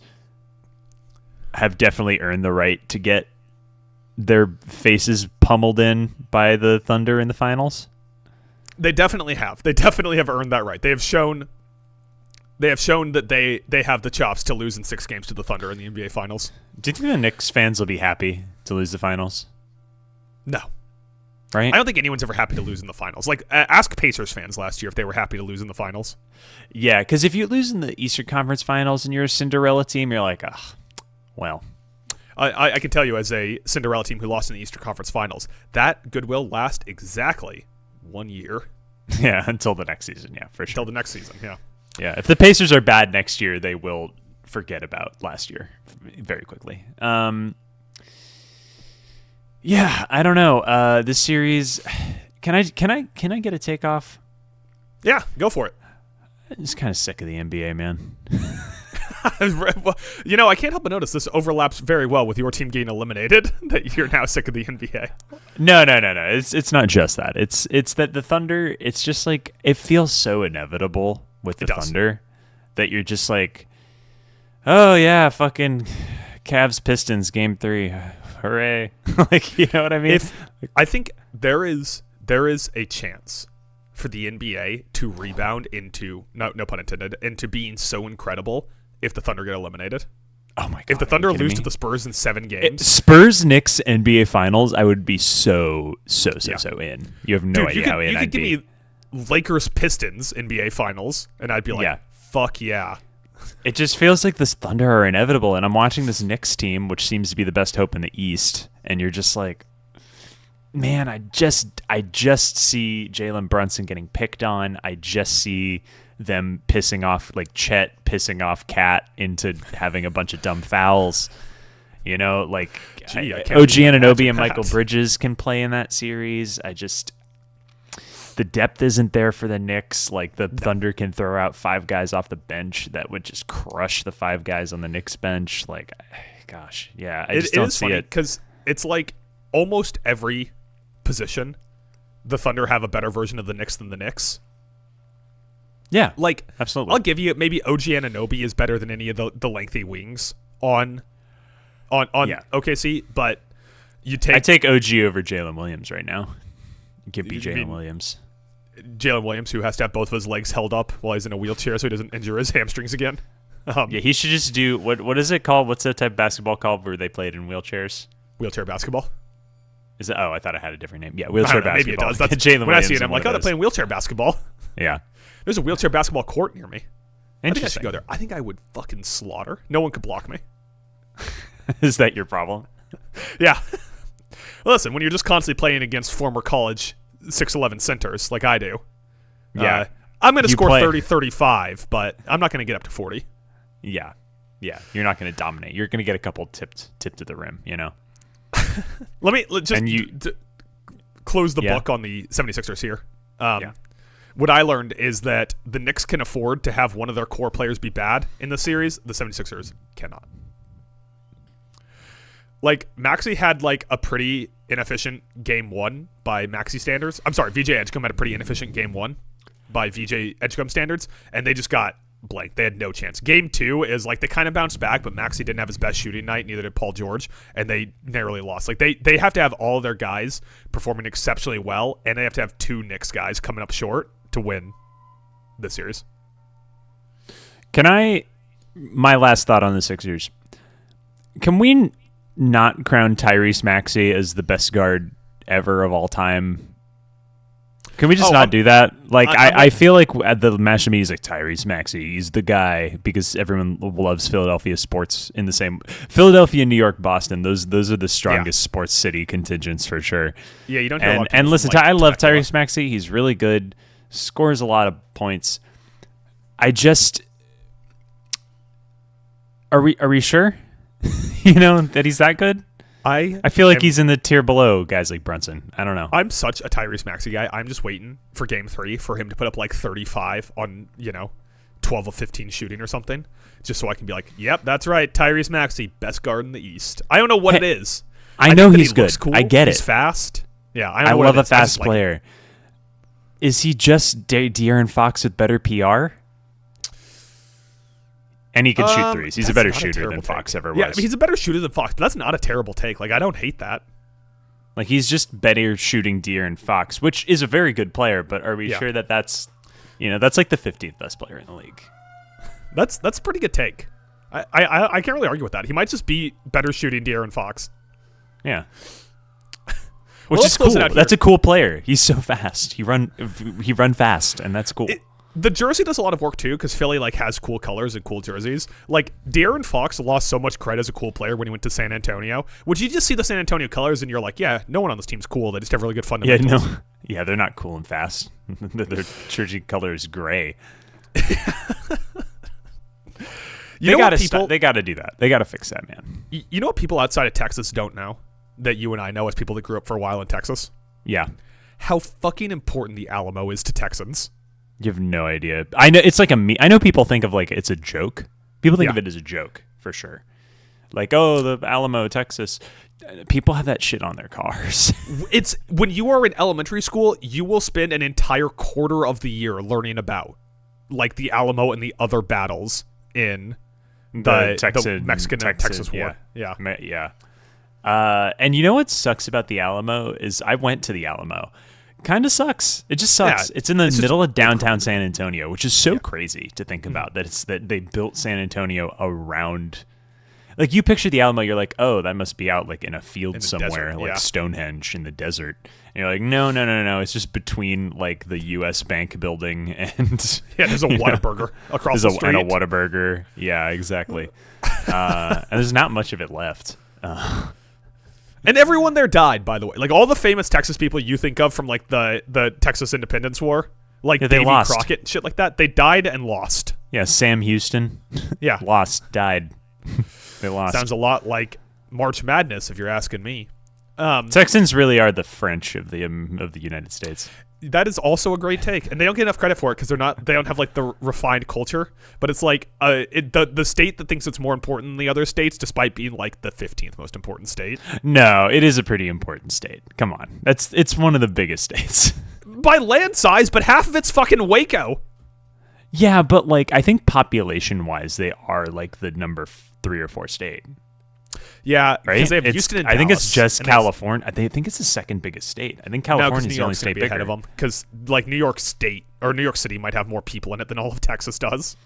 B: have definitely earned the right to get their faces pummeled in by the Thunder in the finals.
A: They definitely have. They definitely have earned that right. They have shown that they have the chops to lose in 6 games to the Thunder in the NBA Finals.
B: Do you think the Knicks fans will be happy to lose the finals?
A: No.
B: Right?
A: I don't think anyone's ever happy to lose in the finals. Like, ask Pacers fans last year if they were happy to lose in the finals.
B: Yeah, because if you lose in the Eastern Conference Finals and you're a Cinderella team, you're like, well.
A: I can tell you, as a Cinderella team who lost in the Eastern Conference Finals, that goodwill lasts exactly 1 year.
B: Yeah, until the next season. Yeah, for sure.
A: Until the next season, yeah.
B: Yeah, if the Pacers are bad next year, they will forget about last year very quickly. Yeah, I don't know. This series, can I get a takeoff?
A: Yeah, go for it.
B: I'm just kind of sick of the NBA, man.
A: You know, I can't help but notice this overlaps very well with your team getting eliminated. That you're now sick of the NBA.
B: No. It's not just that. It's that the Thunder. It's just like it feels so inevitable with the Thunder that you're just like, oh yeah, fucking Cavs Pistons game 3. Hooray. Like, you know what I mean?
A: I think there is a chance for the NBA to rebound into, no pun intended, into being so incredible if the Thunder get eliminated.
B: Oh my god.
A: If the Thunder lose to the Spurs in 7 games.
B: Spurs Knicks NBA Finals, I would be so in. You have no idea how in I'd be. You could
A: give me Lakers Pistons NBA Finals and I'd be like, fuck yeah.
B: It just feels like this Thunder are inevitable, and I'm watching this Knicks team, which seems to be the best hope in the East, and you're just like, man, I just see Jalen Brunson getting picked on. I just see them pissing off, like Chet pissing off Cat into having a bunch of dumb fouls. You know, like OG Anunoby and Michael Bridges can play in that series. The depth isn't there for the Knicks. Like, the Thunder can throw out 5 guys off the bench that would just crush the 5 guys on the Knicks bench. Like, gosh, yeah, I just don't see it.
A: Because it's like almost every position, the Thunder have a better version of the Knicks than the Knicks.
B: Yeah,
A: like,
B: absolutely.
A: I'll give you maybe OG Anunoby is better than any of the lengthy wings on OKC, but I
B: take OG over Jalen Williams right now. Give me Jalen Williams.
A: Jalen Williams, who has to have both of his legs held up while he's in a wheelchair so he doesn't injure his hamstrings again.
B: Yeah, he should just do what is it called? What's that type of basketball called where they played in wheelchairs?
A: Wheelchair basketball.
B: Is it? Oh, I thought it had a different name. Yeah, wheelchair basketball.
A: Maybe it does. That's
B: Jalen
A: when
B: Williams.
A: I see it, I'm like, they're playing wheelchair basketball.
B: Yeah,
A: there's a wheelchair basketball court near me.
B: Interesting.
A: I think I should go there. I think I would fucking slaughter. No one could block me.
B: Is that your problem?
A: Yeah. Listen, when you're just constantly playing against former college 6'11" centers like I do.
B: Yeah.
A: I'm going to score 30-35, but I'm not going to get up to 40.
B: Yeah. Yeah. You're not going to dominate. You're going to get a couple tipped to the rim, you know?
A: Let me close the book on the 76ers here. What I learned is that the Knicks can afford to have one of their core players be bad in the series. The 76ers cannot. Like, Maxey had, like, a pretty inefficient game 1 by Maxey standards. I'm sorry, VJ Edgecombe had a pretty inefficient game 1 by VJ Edgecombe standards, and they just got blanked. They had no chance. Game 2 is, like, they kind of bounced back, but Maxey didn't have his best shooting night, neither did Paul George, and they narrowly lost. Like, they have to have all of their guys performing exceptionally well, and they have to have 2 Knicks guys coming up short to win this series.
B: My last thought on the Sixers. Can we not crown Tyrese Maxey as the best guard ever of all time? Can we just not do that? Like, I feel like at the match of me, he's like, Tyrese Maxey, he's the guy, because everyone loves Philadelphia sports in the same. Philadelphia, New York, Boston, those are the strongest sports city contingents for sure.
A: Yeah, you don't hear a lot of people
B: and listen,
A: from,
B: I love Tyrese Maxey. He's really good, scores a lot of points. Are we sure? That he's that good? I feel like he's in the tier below guys like Brunson. I don't know.
A: I'm such a Tyrese Maxey guy. I'm just waiting for Game 3 for him to put up like 35 on 12 of 15 shooting or something, just so I can be like, yep, that's right, Tyrese Maxey, best guard in the East. I don't know what it is.
B: I know he's good. Cool. I get it.
A: He's fast. Yeah,
B: I love a fast player. Is he just De'Aaron Fox with better PR? And he can shoot threes. He's a better shooter than Fox ever was.
A: Yeah, I mean, he's a better shooter than Fox, but that's not a terrible take. Like, I don't hate that.
B: Like, he's just better shooting De'Aaron Fox, which is a very good player, but are we sure that that's like the 15th best player in the league? That's
A: a pretty good take. I can't really argue with that. He might just be better shooting De'Aaron Fox.
B: Yeah. Which is cool. That's a cool player. He's so fast. He run fast, and that's cool.
A: The jersey does a lot of work too, because Philly has cool colors and cool jerseys. Like, De'Aaron Fox lost so much credit as a cool player when he went to San Antonio. Would you just see the San Antonio colors and you're like, yeah, no one on this team's cool. They just have really good fundamentals.
B: Yeah, they're not cool and fast. Their jersey color is gray. They got to do that. They got to fix that, man.
A: You know what people outside of Texas don't know that you and I know as people that grew up for a while in Texas?
B: Yeah.
A: How fucking important the Alamo is to Texans.
B: You have no idea. I know it's like I know people think of it's a joke. People think of it as a joke for sure. Like, oh, the Alamo, Texas. People have that shit on their cars.
A: It's when you are in elementary school, you will spend an entire quarter of the year learning about the Alamo and the other battles in the Mexican and Texas War.
B: Yeah. And you know what sucks about the Alamo is I went to the Alamo. Kind of sucks. It just sucks. It's in the middle of downtown San Antonio, which is so crazy to think about. That they built San Antonio around. Like, you picture the Alamo, you're like, oh, that must be out in a field somewhere, desert, Stonehenge in the desert. And you're like, no. It's just between the U.S. Bank building and
A: there's a Whataburger across the street.
B: And a Whataburger. Yeah, exactly. And there's not much of it left.
A: And everyone there died, by the way. All the famous Texas people you think of from the Texas Independence War, Davy Crockett and shit like that, they died and lost.
B: Yeah, Sam Houston.
A: Yeah,
B: died. They lost.
A: Sounds a lot like March Madness, if you're asking me.
B: Texans really are the French of the United States.
A: That is also a great take, and they don't get enough credit for it because they don't have the refined culture. But it's the state that thinks it's more important than the other states, despite being the 15th most important state.
B: No, it is a pretty important state. Come on, it's one of the biggest states
A: by land size, but half of it's fucking Waco.
B: Yeah, but I think population wise, they are the number 3 or 4 state.
A: Yeah,
B: right.
A: Because they have Houston and
B: Dallas. I think it's just California.
A: I
B: think it's the second biggest state. I think California is the only state bigger.
A: Ahead of them because New York State or New York City might have more people in it than all of Texas does.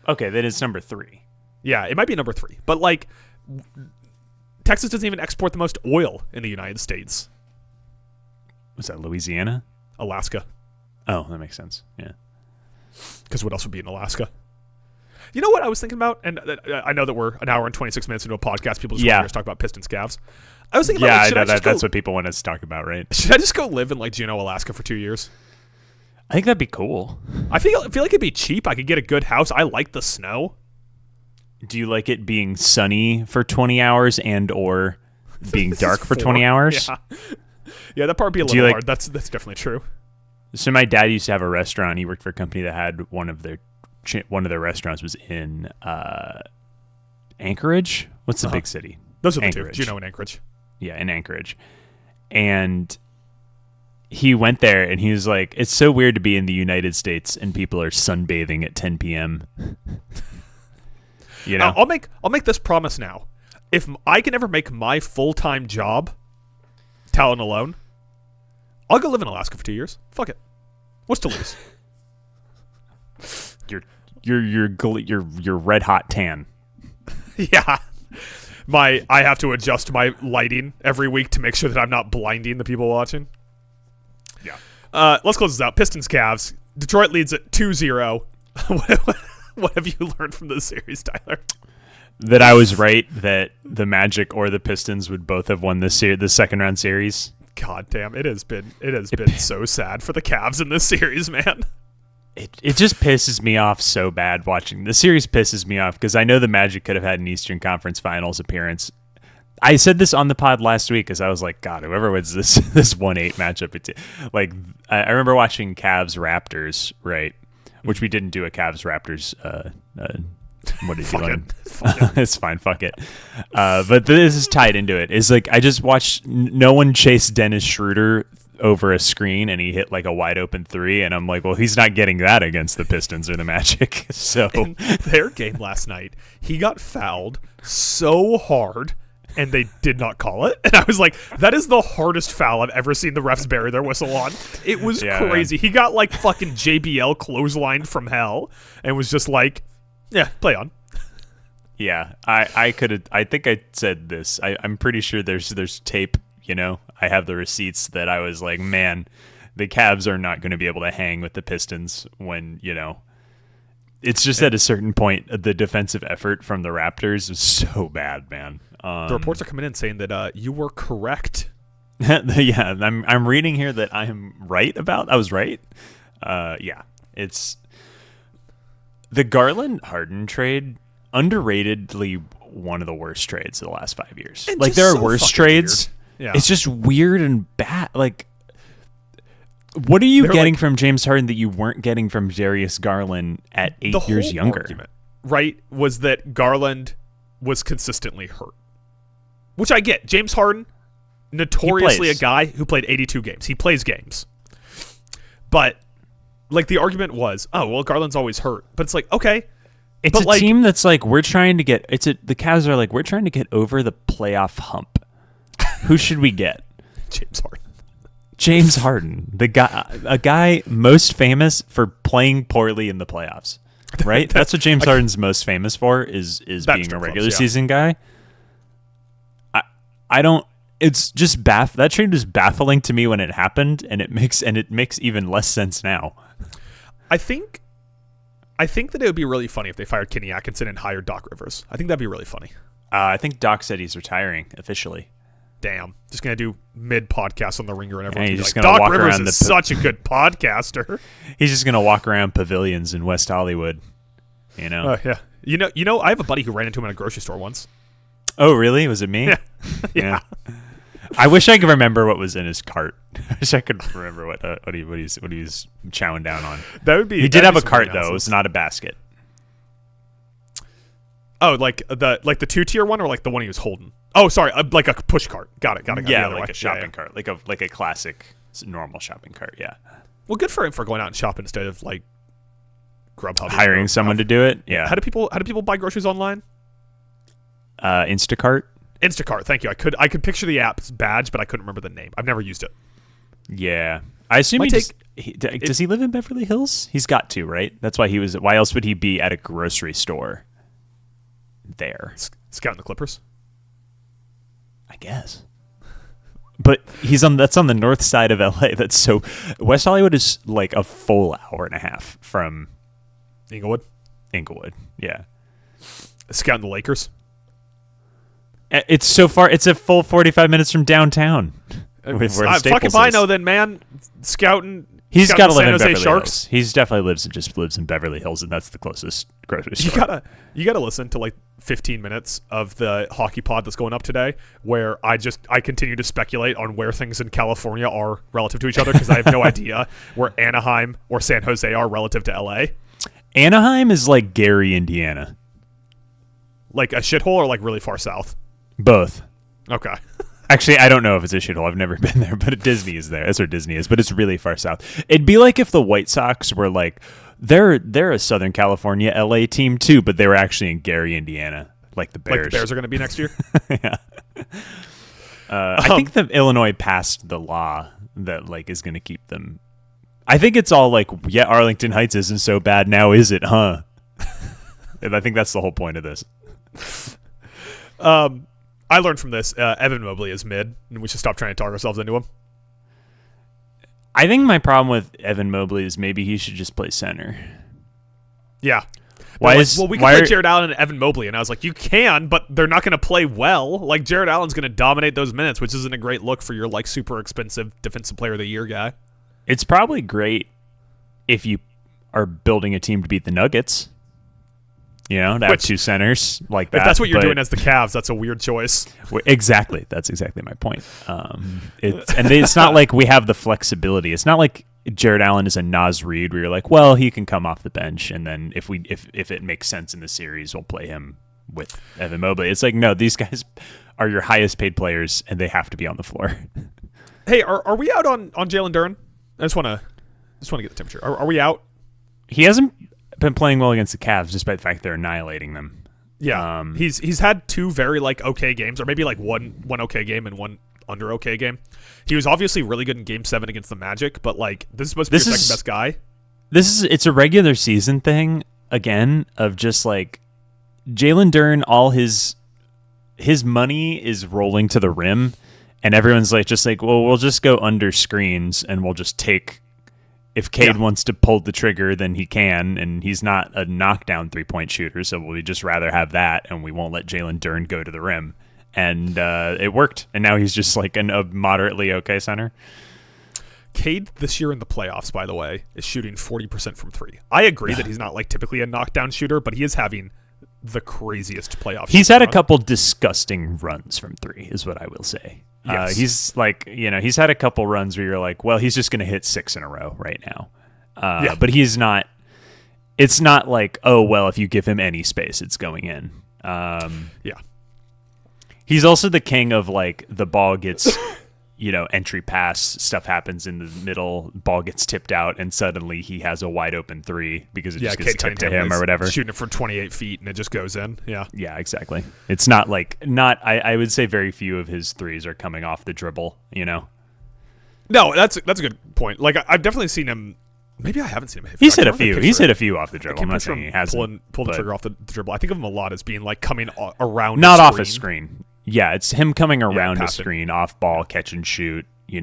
B: Okay, then it's number 3.
A: Yeah, it might be number 3, but Texas doesn't even export the most oil in the United States.
B: Was that Louisiana?
A: Alaska.
B: Oh, that makes sense. Yeah.
A: Because what else would be in Alaska? You know what I was thinking about? And I know that we're an hour and 26 minutes into a podcast. People just want to hear us talk about Pistons Cavs. I was thinking about
B: that's what people want us to talk about, right?
A: Should I just go live in Juneau, Alaska for 2 years?
B: I think that'd be cool.
A: I feel like it'd be cheap. I could get a good house. I like the snow.
B: Do you like it being sunny for 20 hours and or being dark for 20 hours?
A: Yeah, that part would be a little hard. That's definitely true.
B: So my dad used to have a restaurant. He worked for a company that had one of their restaurants was in Anchorage. What's the big city?
A: Those are the two. Juneau and Anchorage.
B: Yeah, in Anchorage. And he went there and he was like, it's so weird to be in the United States and people are sunbathing at 10 p.m.
A: I'll make this promise now. If I can ever make my full-time job talent alone, I'll go live in Alaska for 2 years. Fuck it. What's to lose?
B: Your red hot tan.
A: Yeah. I have to adjust my lighting every week to make sure that I'm not blinding the people watching.
B: Yeah.
A: Let's close this out. Pistons Cavs. Detroit leads at 2-0. What have you learned from this series, Tyler?
B: That I was right that the Magic or the Pistons would both have won the second round series.
A: God damn, it has been so sad for the Cavs in this series, man.
B: It just pisses me off so bad watching. The series pisses me off because I know the Magic could have had an Eastern Conference Finals appearance. I said this on the pod last week because I was like, God, whoever wins this 1-8 matchup, like I remember watching Cavs Raptors, right? Which we didn't do a Cavs Raptors. What did you learn? It's fine, fuck it. But this is tied into it. Is like I just watched no one chase Dennis Schroeder over a screen and he hit like a wide open three, and I'm like, well, he's not getting that against the Pistons or the Magic. So
A: in their game last night, he got fouled so hard and they did not call it. And I was like, that is the hardest foul I've ever seen the refs bury their whistle on. It was crazy. Man. He got like fucking JBL clotheslined from hell and was just like, yeah, play on.
B: Yeah, I think I said this. I'm pretty sure there's tape, you know. I have the receipts that I was like, man, the Cavs are not going to be able to hang with the Pistons when, you know, it's just at a certain point, the defensive effort from the Raptors is so bad, man.
A: The reports are coming in saying that you were correct.
B: Yeah, I'm reading here that I was right. Yeah, it's the Garland-Harden trade, underratedly one of the worst trades of the last 5 years.
A: And
B: like there are worse trades.
A: Weird. Yeah.
B: It's just weird and bad. Like, what are you getting from James Harden that you weren't getting from Darius Garland at 8 years younger?
A: Argument, right, was that Garland was consistently hurt. Which I get. James Harden, notoriously a guy who played 82 games. He plays games. But, like, the argument was, oh, well, Garland's always hurt. But it's like, okay.
B: It's a team that's like, the Cavs are like, we're trying to get over the playoff hump. Who should we get? James Harden, a guy most famous for playing poorly in the playoffs, right? That's what James Harden's most famous for is being a regular season guy. I don't. It's just that trade was baffling to me when it happened, and it makes even less sense now.
A: I think that it would be really funny if they fired Kenny Atkinson and hired Doc Rivers. I think that'd be really funny.
B: I think Doc said he's retiring officially.
A: Damn, just gonna do mid-podcast on the Ringer and everyone.
B: He's just
A: like,
B: gonna
A: Doc
B: walk
A: Rivers
B: around
A: is such a good podcaster.
B: He's just gonna walk around pavilions in West Hollywood. You know.
A: Yeah. You know, I have a buddy who ran into him in a grocery store once.
B: Oh, really? Was it me?
A: Yeah.
B: Yeah. I wish I could remember what was in his cart. I wish I could remember what he was chowing down on.
A: That would be.
B: He did have a cart though. It was not a basket.
A: Oh, like the 2-tier one, or like the one he was holding? Oh, sorry, like a push cart. Got it.
B: Yeah, like a shopping cart, like a classic normal shopping cart. Yeah.
A: Well, good for him for going out and shopping instead of like Grubhub.
B: Hiring someone to do it. Yeah.
A: How do people buy groceries online?
B: Instacart.
A: Instacart. Thank you. I could picture the app's badge, but I couldn't remember the name. I've never used it.
B: Yeah. I assume does he live in Beverly Hills? He's got to, right? That's why why else would he be at a grocery store there?
A: Scouting the Clippers?
B: I guess. But that's on the north side of LA. That's so West Hollywood is like a full hour and a half from
A: Inglewood.
B: Yeah.
A: Scouting the Lakers?
B: It's so far. It's a full 45 minutes from downtown.
A: Fucking I know then, man. Scouting.
B: He's got to live in
A: Jose
B: Beverly
A: Sharks.
B: Hills. He definitely lives in Beverly Hills, and that's the closest grocery store.
A: You gotta listen to like 15 minutes of the hockey pod that's going up today, where I continue to speculate on where things in California are relative to each other because I have no idea where Anaheim or San Jose are relative to LA.
B: Anaheim is like Gary, Indiana.
A: Like a shithole or like really far south?
B: Both.
A: Okay.
B: Actually, I don't know if it's a shithole. I've never been there, but Disney is there. That's where Disney is, but it's really far south. It'd be like if the White Sox were like, they're a Southern California, LA team too, but they were actually in Gary, Indiana, like the Bears.
A: Like the Bears are going to be next year?
B: Yeah. I think that Illinois passed the law that like is going to keep them. I think it's all like, yeah, Arlington Heights isn't so bad now, is it, huh? And I think that's the whole point of this.
A: I learned from this, Evan Mobley is mid, and we should stop trying to talk ourselves into him.
B: I think my problem with Evan Mobley is maybe he should just play center.
A: Yeah.
B: We
A: can play Jared Allen and Evan Mobley, and I was like, you can, but they're not going to play well. Like, Jared Allen's going to dominate those minutes, which isn't a great look for your, like, super expensive Defensive Player of the Year guy.
B: It's probably great if you are building a team to beat the Nuggets. You know, to have two centers like that.
A: If that's what you're doing as the Cavs, that's a weird choice.
B: Exactly. That's exactly my point. It's not like we have the flexibility. It's not like Jared Allen is a Naz Reid where you're like, well, he can come off the bench, and then if it makes sense in the series, we'll play him with Evan Mobley. It's like, no, these guys are your highest paid players, and they have to be on the floor.
A: Hey, are we out on Jalen Duren? I just want to get the temperature. Are we out?
B: He hasn't been playing well against the Cavs, despite the fact they're annihilating them.
A: Yeah, he's had two very like okay games, or maybe like one okay game and one under okay game. He was obviously really good in Game 7 against the Magic, but like this is supposed to be your second best guy.
B: It's a regular season thing again of just like Jalen Duren. All his money is rolling to the rim, and everyone's like well, we'll just go under screens and we'll just take. If Cade wants to pull the trigger, then he can, and he's not a knockdown 3-point shooter, so we'd just rather have that, and we won't let Jalen Duren go to the rim. And it worked, and now he's just like a moderately okay center.
A: Cade this year in the playoffs, by the way, is shooting 40% from three. I agree that he's not like typically a knockdown shooter, but he is having the craziest playoffs.
B: He's had a couple disgusting runs from three, is what I will say.
A: Yes.
B: He's like, he's had a couple runs where you're like, well, he's just going to hit 6 in a row right now. But he's not. It's not like, oh, well, if you give him any space, it's going in. He's also the king of like the ball gets, entry pass, stuff happens in the middle, ball gets tipped out, and suddenly he has a wide open three because it just gets tipped to him or whatever.
A: Shooting it from 28 feet and it just goes in.
B: Yeah, exactly. It's not like I would say very few of his threes are coming off the dribble.
A: No, that's a good point. Like I've definitely seen him. Maybe I haven't seen him.
B: He's hit a few. He's hit a few off the dribble. I'm not saying he hasn't.
A: Pull the trigger off the dribble. I think of him a lot as being like coming around.
B: Not off a screen. Yeah, it's him coming around a screen, off ball, catch and shoot. Getting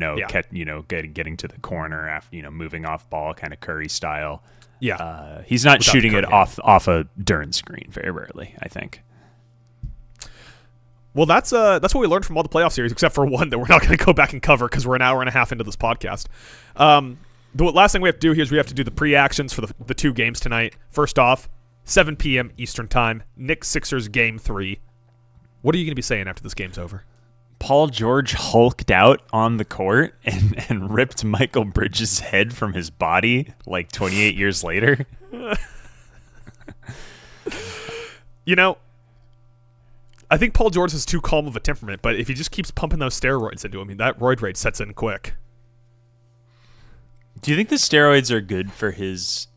B: to the corner after moving off ball, kind of Curry style.
A: Yeah,
B: he's not shooting it off a Duren screen very rarely, I think.
A: Well, that's what we learned from all the playoff series, except for one that we're not going to go back and cover because we're an hour and a half into this podcast. The last thing we have to do here is we have to do the pre-actions for the two games tonight. First off, 7 p.m. Eastern Time, Knicks-Sixers Game 3. What are you going to be saying after this game's over?
B: Paul George hulked out on the court and ripped Michael Bridges' head from his body like 28 years later.
A: I think Paul George is too calm of a temperament, but if he just keeps pumping those steroids into him, that roid rage sets in quick.
B: Do you think the steroids are good for his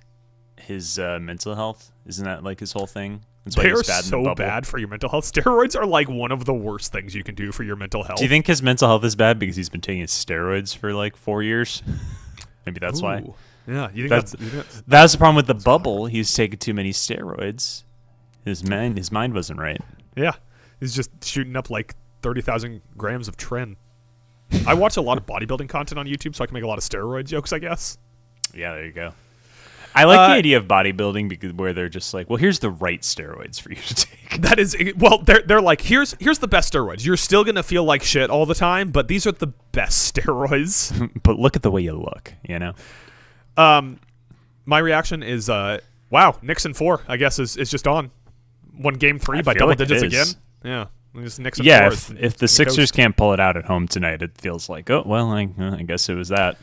B: mental health? Isn't that like his whole thing?
A: They are so bad for your mental health. Steroids are like one of the worst things you can do for your mental health.
B: Do you think his mental health is bad because he's been taking steroids for like 4 years? Maybe that's why.
A: Yeah, you
B: think that's the problem with the bubble. He's taking too many steroids. His mind wasn't right.
A: Yeah, he's just shooting up like 30,000 grams of tren. I watch a lot of bodybuilding content on YouTube, so I can make a lot of steroid jokes, I guess.
B: Yeah, there you go. I like the idea of bodybuilding because where they're just like, well, here's the right steroids for you to take.
A: That is, well, they're like, here's the best steroids. You're still gonna feel like shit all the time, but these are the best steroids.
B: But look at the way you look,
A: My reaction is, wow, Knicks in 4, I guess is just on. Won Game 3 by double digits again. Yeah, just Knicks in 4.
B: Yeah, if the Sixers can't pull it out at home tonight, it feels like, oh well, I guess it was that.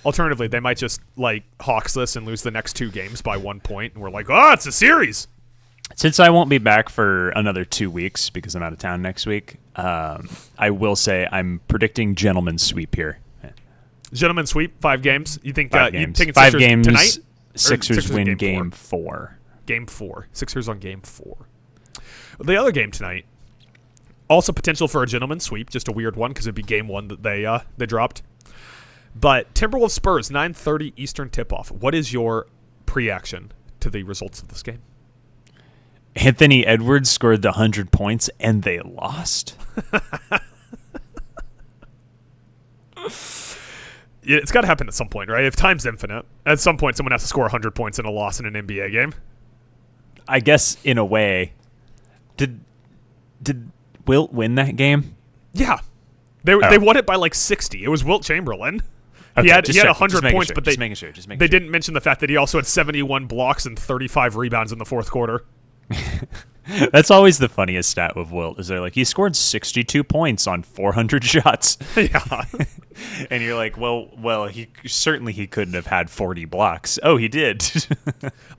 A: Alternatively, they might just like Hawks this and lose the next 2 games by 1 point, and we're like, oh, it's a series.
B: Since I won't be back for another 2 weeks because I'm out of town next week, I will say I'm predicting gentleman's sweep here.
A: Gentleman's sweep, 5 games. You think
B: you
A: taking
B: 5
A: Sixers
B: games
A: tonight?
B: Sixers win game 4.
A: Game 4. Sixers on Game 4. The other game tonight, also potential for a gentleman's sweep, just a weird one because it'd be Game 1 that they dropped. But Timberwolves Spurs, 9:30 Eastern tip-off. What is your pre-action to the results of this game?
B: Anthony Edwards scored the 100 points and they lost.
A: Yeah, it's got to happen at some point, right? If time's infinite, at some point someone has to score 100 points in a loss in an NBA game.
B: I guess in a way, did Wilt win that game?
A: Yeah, they won it by like 60. It was Wilt Chamberlain.
B: Okay,
A: he had
B: 100
A: points,
B: sure,
A: but they didn't mention the fact that he also had 71 blocks and 35 rebounds in the fourth quarter.
B: That's always the funniest stat with Wilt. Is they're like, he scored 62 points on 400 shots.
A: Yeah.
B: And you're like, well, he couldn't have had 40 blocks. Oh, he did.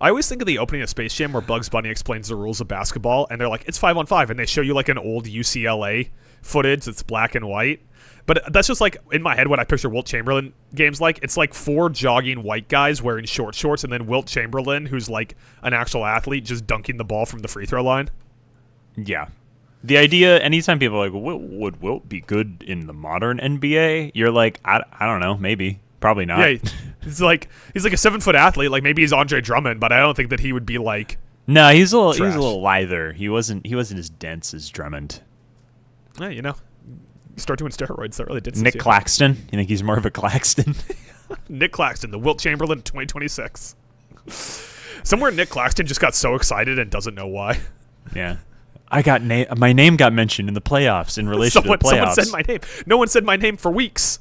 A: I always think of the opening of Space Jam where Bugs Bunny explains the rules of basketball, and they're like, it's 5-on-5, and they show you like an old UCLA footage that's black and white. But that's just like in my head when I picture Wilt Chamberlain games like. It's like 4 jogging white guys wearing shorts, and then Wilt Chamberlain, who's like an actual athlete, just dunking the ball from the free throw line.
B: Yeah. The idea, anytime people are like, would Wilt be good in the modern NBA? You're like, I don't know, maybe. Probably not.
A: Yeah, he's like a 7-foot athlete. Like maybe he's Andre Drummond, but I don't think that he would be like.
B: No, he's a little lither. He wasn't as dense as Drummond.
A: Yeah, you start doing steroids. That really did.
B: Nick Claxton. You think he's more of a Claxton?
A: Nick Claxton, the Wilt Chamberlain 2026. Somewhere Nick Claxton just got so excited and doesn't know why.
B: Yeah. My name got mentioned in the playoffs in relation to the playoffs.
A: Someone said my name. No one said my name for weeks.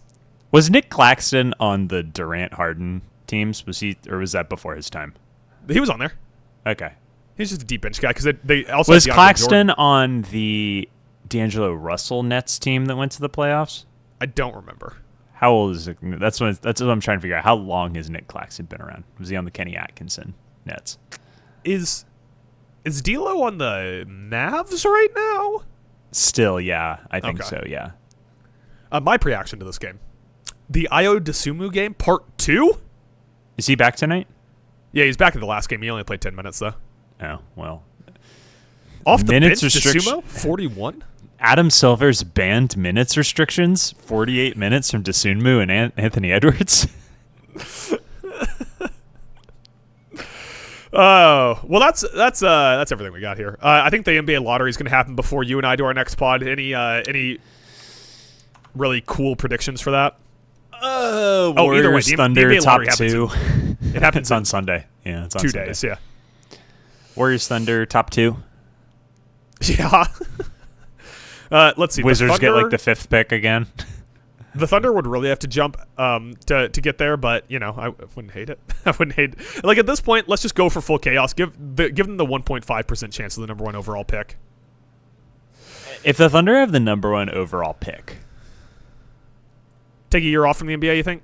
B: Was Nick Claxton on the Durant Harden teams? Was that before his time?
A: He was on there.
B: Okay.
A: He's just a deep bench guy because they also
B: was Claxton on the D'Angelo Russell Nets team that went to the playoffs?
A: I don't remember.
B: How old is it? That's what I'm trying to figure out. How long has Nick Claxton been around? Was he on the Kenny Atkinson Nets?
A: Is D'Lo on the Mavs right now?
B: Still, yeah. I think so, yeah.
A: My reaction to this game. The Ayo Dosunmu game, part 2?
B: Is he back tonight?
A: Yeah, he's back in the last game. He only played 10 minutes, though.
B: Oh, well.
A: Off the
B: minutes
A: bench,
B: restriction.
A: Dosunmu, 41?
B: Adam Silver's banned minutes restrictions, 48 minutes from Dosunmu and Anthony Edwards.
A: Oh, well, that's everything we got here. I think the NBA lottery is going to happen before you and I do our next pod. Any really cool predictions for that?
B: Warriors, Thunder,
A: the
B: top
A: happens
B: 2.
A: It happens
B: on Sunday. Yeah, it's on
A: 2
B: Sunday.
A: days, yeah.
B: Warriors, Thunder, top 2.
A: Yeah. Let's see.
B: Wizards get like the 5th pick again.
A: The Thunder would really have to jump to get there, but I wouldn't hate it. I wouldn't hate it. Like at this point, let's just go for full chaos. Give them the 1.5% chance of the number 1 overall pick.
B: If the Thunder have the number 1 overall pick,
A: take a year off from the NBA, you think?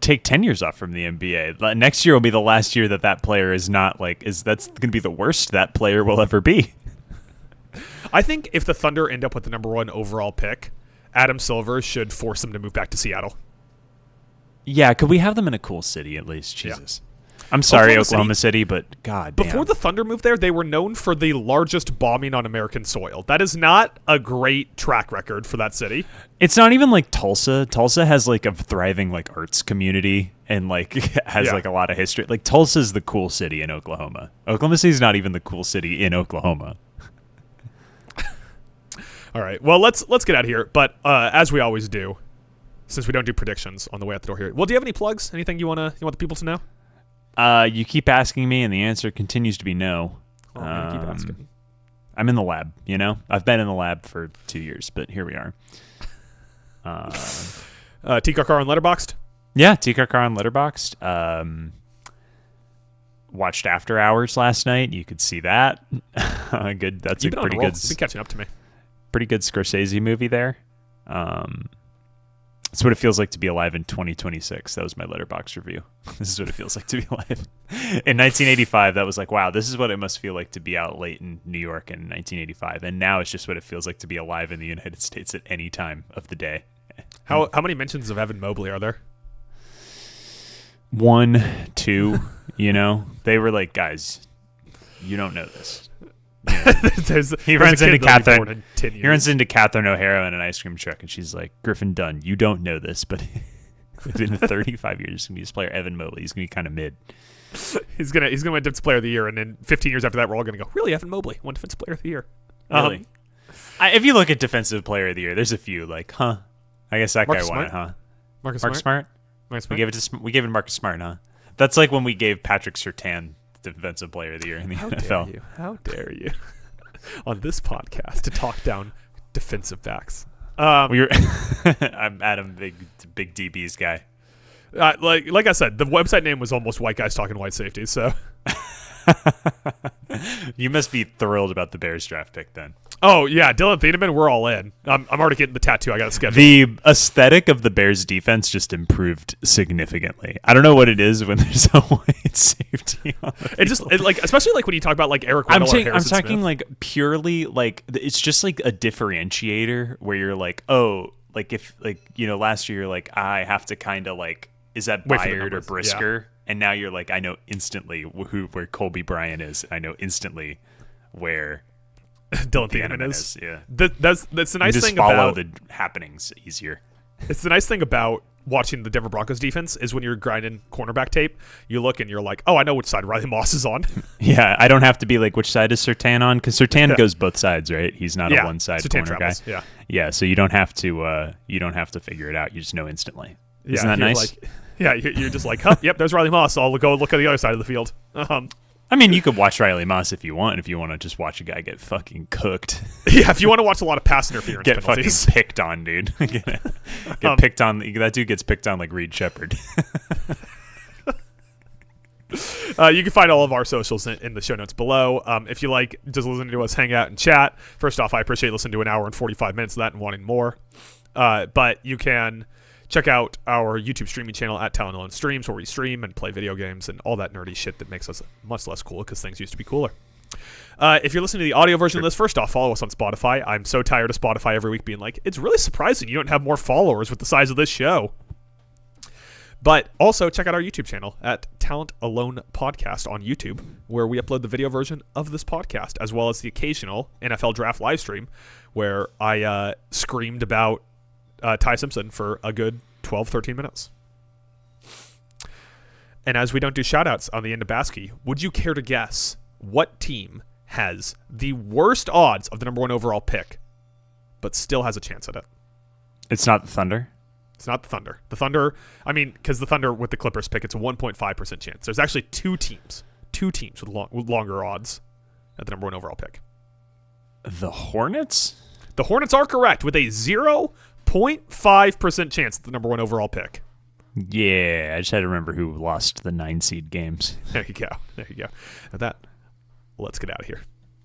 B: Take 10 years off from the NBA. Next year will be the last year that player is not that's going to be the worst that player will ever be.
A: I think if the Thunder end up with the number 1 overall pick, Adam Silver should force them to move back to Seattle.
B: Yeah, could we have them in a cool city at least? Jesus. Yeah. I'm sorry, Oklahoma City, but God damn.
A: Before the Thunder moved there, they were known for the largest bombing on American soil. That is not a great track record for that city.
B: It's not even like Tulsa. Tulsa has like a thriving like arts community and has like a lot of history. Like Tulsa's the cool city in Oklahoma. Oklahoma City's not even the cool city in Oklahoma.
A: All right. Well, let's get out of here. But as we always do, since we don't do predictions on the way out the door here. Well, do you have any plugs? Anything you want the people to know?
B: You keep asking me, and the answer continues to be no.
A: Oh, I'm gonna keep asking.
B: I'm in the lab. I've been in the lab for 2 years, but here we are.
A: T-Car on Letterboxd.
B: Yeah, T-Car on Letterboxd. Watched After Hours last night. You could see that. Good. That's
A: You've
B: a pretty good.
A: You've been catching up to me.
B: Pretty good Scorsese movie there. It's what it feels like to be alive in 2026. That was my Letterboxd review. This is what it feels like to be alive. In 1985, that was like, wow, this is what it must feel like to be out late in New York in 1985. And now it's just what it feels like to be alive in the United States at any time of the day.
A: How many mentions of Evan Mobley are there?
B: 1, 2, They were like, guys, you don't know this. He runs into Catherine. He runs into Catherine O'Hara in an ice cream truck, and she's like, "Griffin Dunn, you don't know this, but in 35 years, he's gonna be this player, Evan Mobley. He's gonna be kind of mid."
A: He's gonna win Defensive Player of the Year, and then 15 years after that, we're all gonna go, really, Evan Mobley won Defensive Player of the Year.
B: Really? If you look at Defensive Player of the Year, there's a few like, I guess that
A: Marcus
B: guy won
A: Smart?
B: it, huh?
A: Marcus
B: Smart?
A: Marcus
B: We
A: Smart?
B: gave it to Marcus Smart, huh? That's like when we gave Patrick Surtain Defensive Player of the Year in the
A: How
B: NFL.
A: dare you? How dare you? On this podcast to talk down defensive backs.
B: I'm Adam, big DBs guy.
A: Like I said, the website name was almost White Guys Talking White Safety. So,
B: You must be thrilled about the Bears draft pick then.
A: oh yeah, Dylan Thiedemann, we're all in. I'm already getting the tattoo. I got to schedule.
B: The aesthetic of the Bears defense just improved significantly. I don't know what it is when there's a white safety on the
A: It just like, especially like when you talk about like Eric Weddle or
B: I'm
A: Harrison
B: talking
A: Smith.
B: like purely like it's just like a differentiator where you're like, oh, like if like last year you're like I have to kind of like, is that
A: Wait for the
B: Byard or
A: numbers,
B: Brisker? And now you're like, I know instantly where Colby Bryant is. I know instantly where
A: Dylan
B: the
A: Thiedemann
B: Edelman
A: is.
B: Yeah,
A: That's the
B: you
A: nice
B: just
A: thing
B: follow
A: about
B: the happenings easier.
A: it's the nice thing about watching the Denver Broncos defense is when you're grinding cornerback tape, you look and you're like, oh, I know which side Riley Moss is on.
B: Yeah, I don't have to be like, which side is Surtain on? Because Surtain goes both sides, right? He's not a one-side
A: Surtain
B: corner
A: travels,
B: guy. Yeah. So you don't have to figure it out. You just know instantly. Isn't that
A: you're
B: nice?
A: Like, you're just like, huh, yep, there's Riley Moss. I'll go look at the other side of the field.
B: I mean, you could watch Riley Moss if you want to just watch a guy get fucking cooked.
A: Yeah, if you want to watch a lot of pass interference
B: Get
A: penalties.
B: fucking picked on, dude. Get picked on. That dude gets picked on like Reed Shepherd.
A: You can find all of our socials in the show notes below. If you like just listening to us hang out and chat, first off, I appreciate listening to an hour and 45 minutes of that and wanting more. But you can check out our YouTube streaming channel at Talent Alone Streams, where we stream and play video games and all that nerdy shit that makes us much less cool because things used to be cooler. If you're listening to the audio version of this, first off, follow us on Spotify. I'm so tired of Spotify every week being like, it's really surprising you don't have more followers with the size of this show. But also check out our YouTube channel at Talent Alone Podcast on YouTube, where we upload the video version of this podcast, as well as the occasional NFL Draft live stream, where I screamed about Ty Simpson for a good 12, 13 minutes. And as we don't do shout-outs on the end of BASKEY, would you care to guess what team has the worst odds of the number 1 overall pick, but still has a chance at it?
B: It's not the Thunder.
A: It's not the Thunder. The Thunder, I mean, because the Thunder with the Clippers pick, it's a 1.5% chance. There's actually two teams with longer odds at the number 1 overall pick.
B: The Hornets?
A: The Hornets are correct with a 0.5% chance at the number 1 overall pick.
B: Yeah, I just had to remember who lost the 9 seed games.
A: There you go. At that, let's get out of here.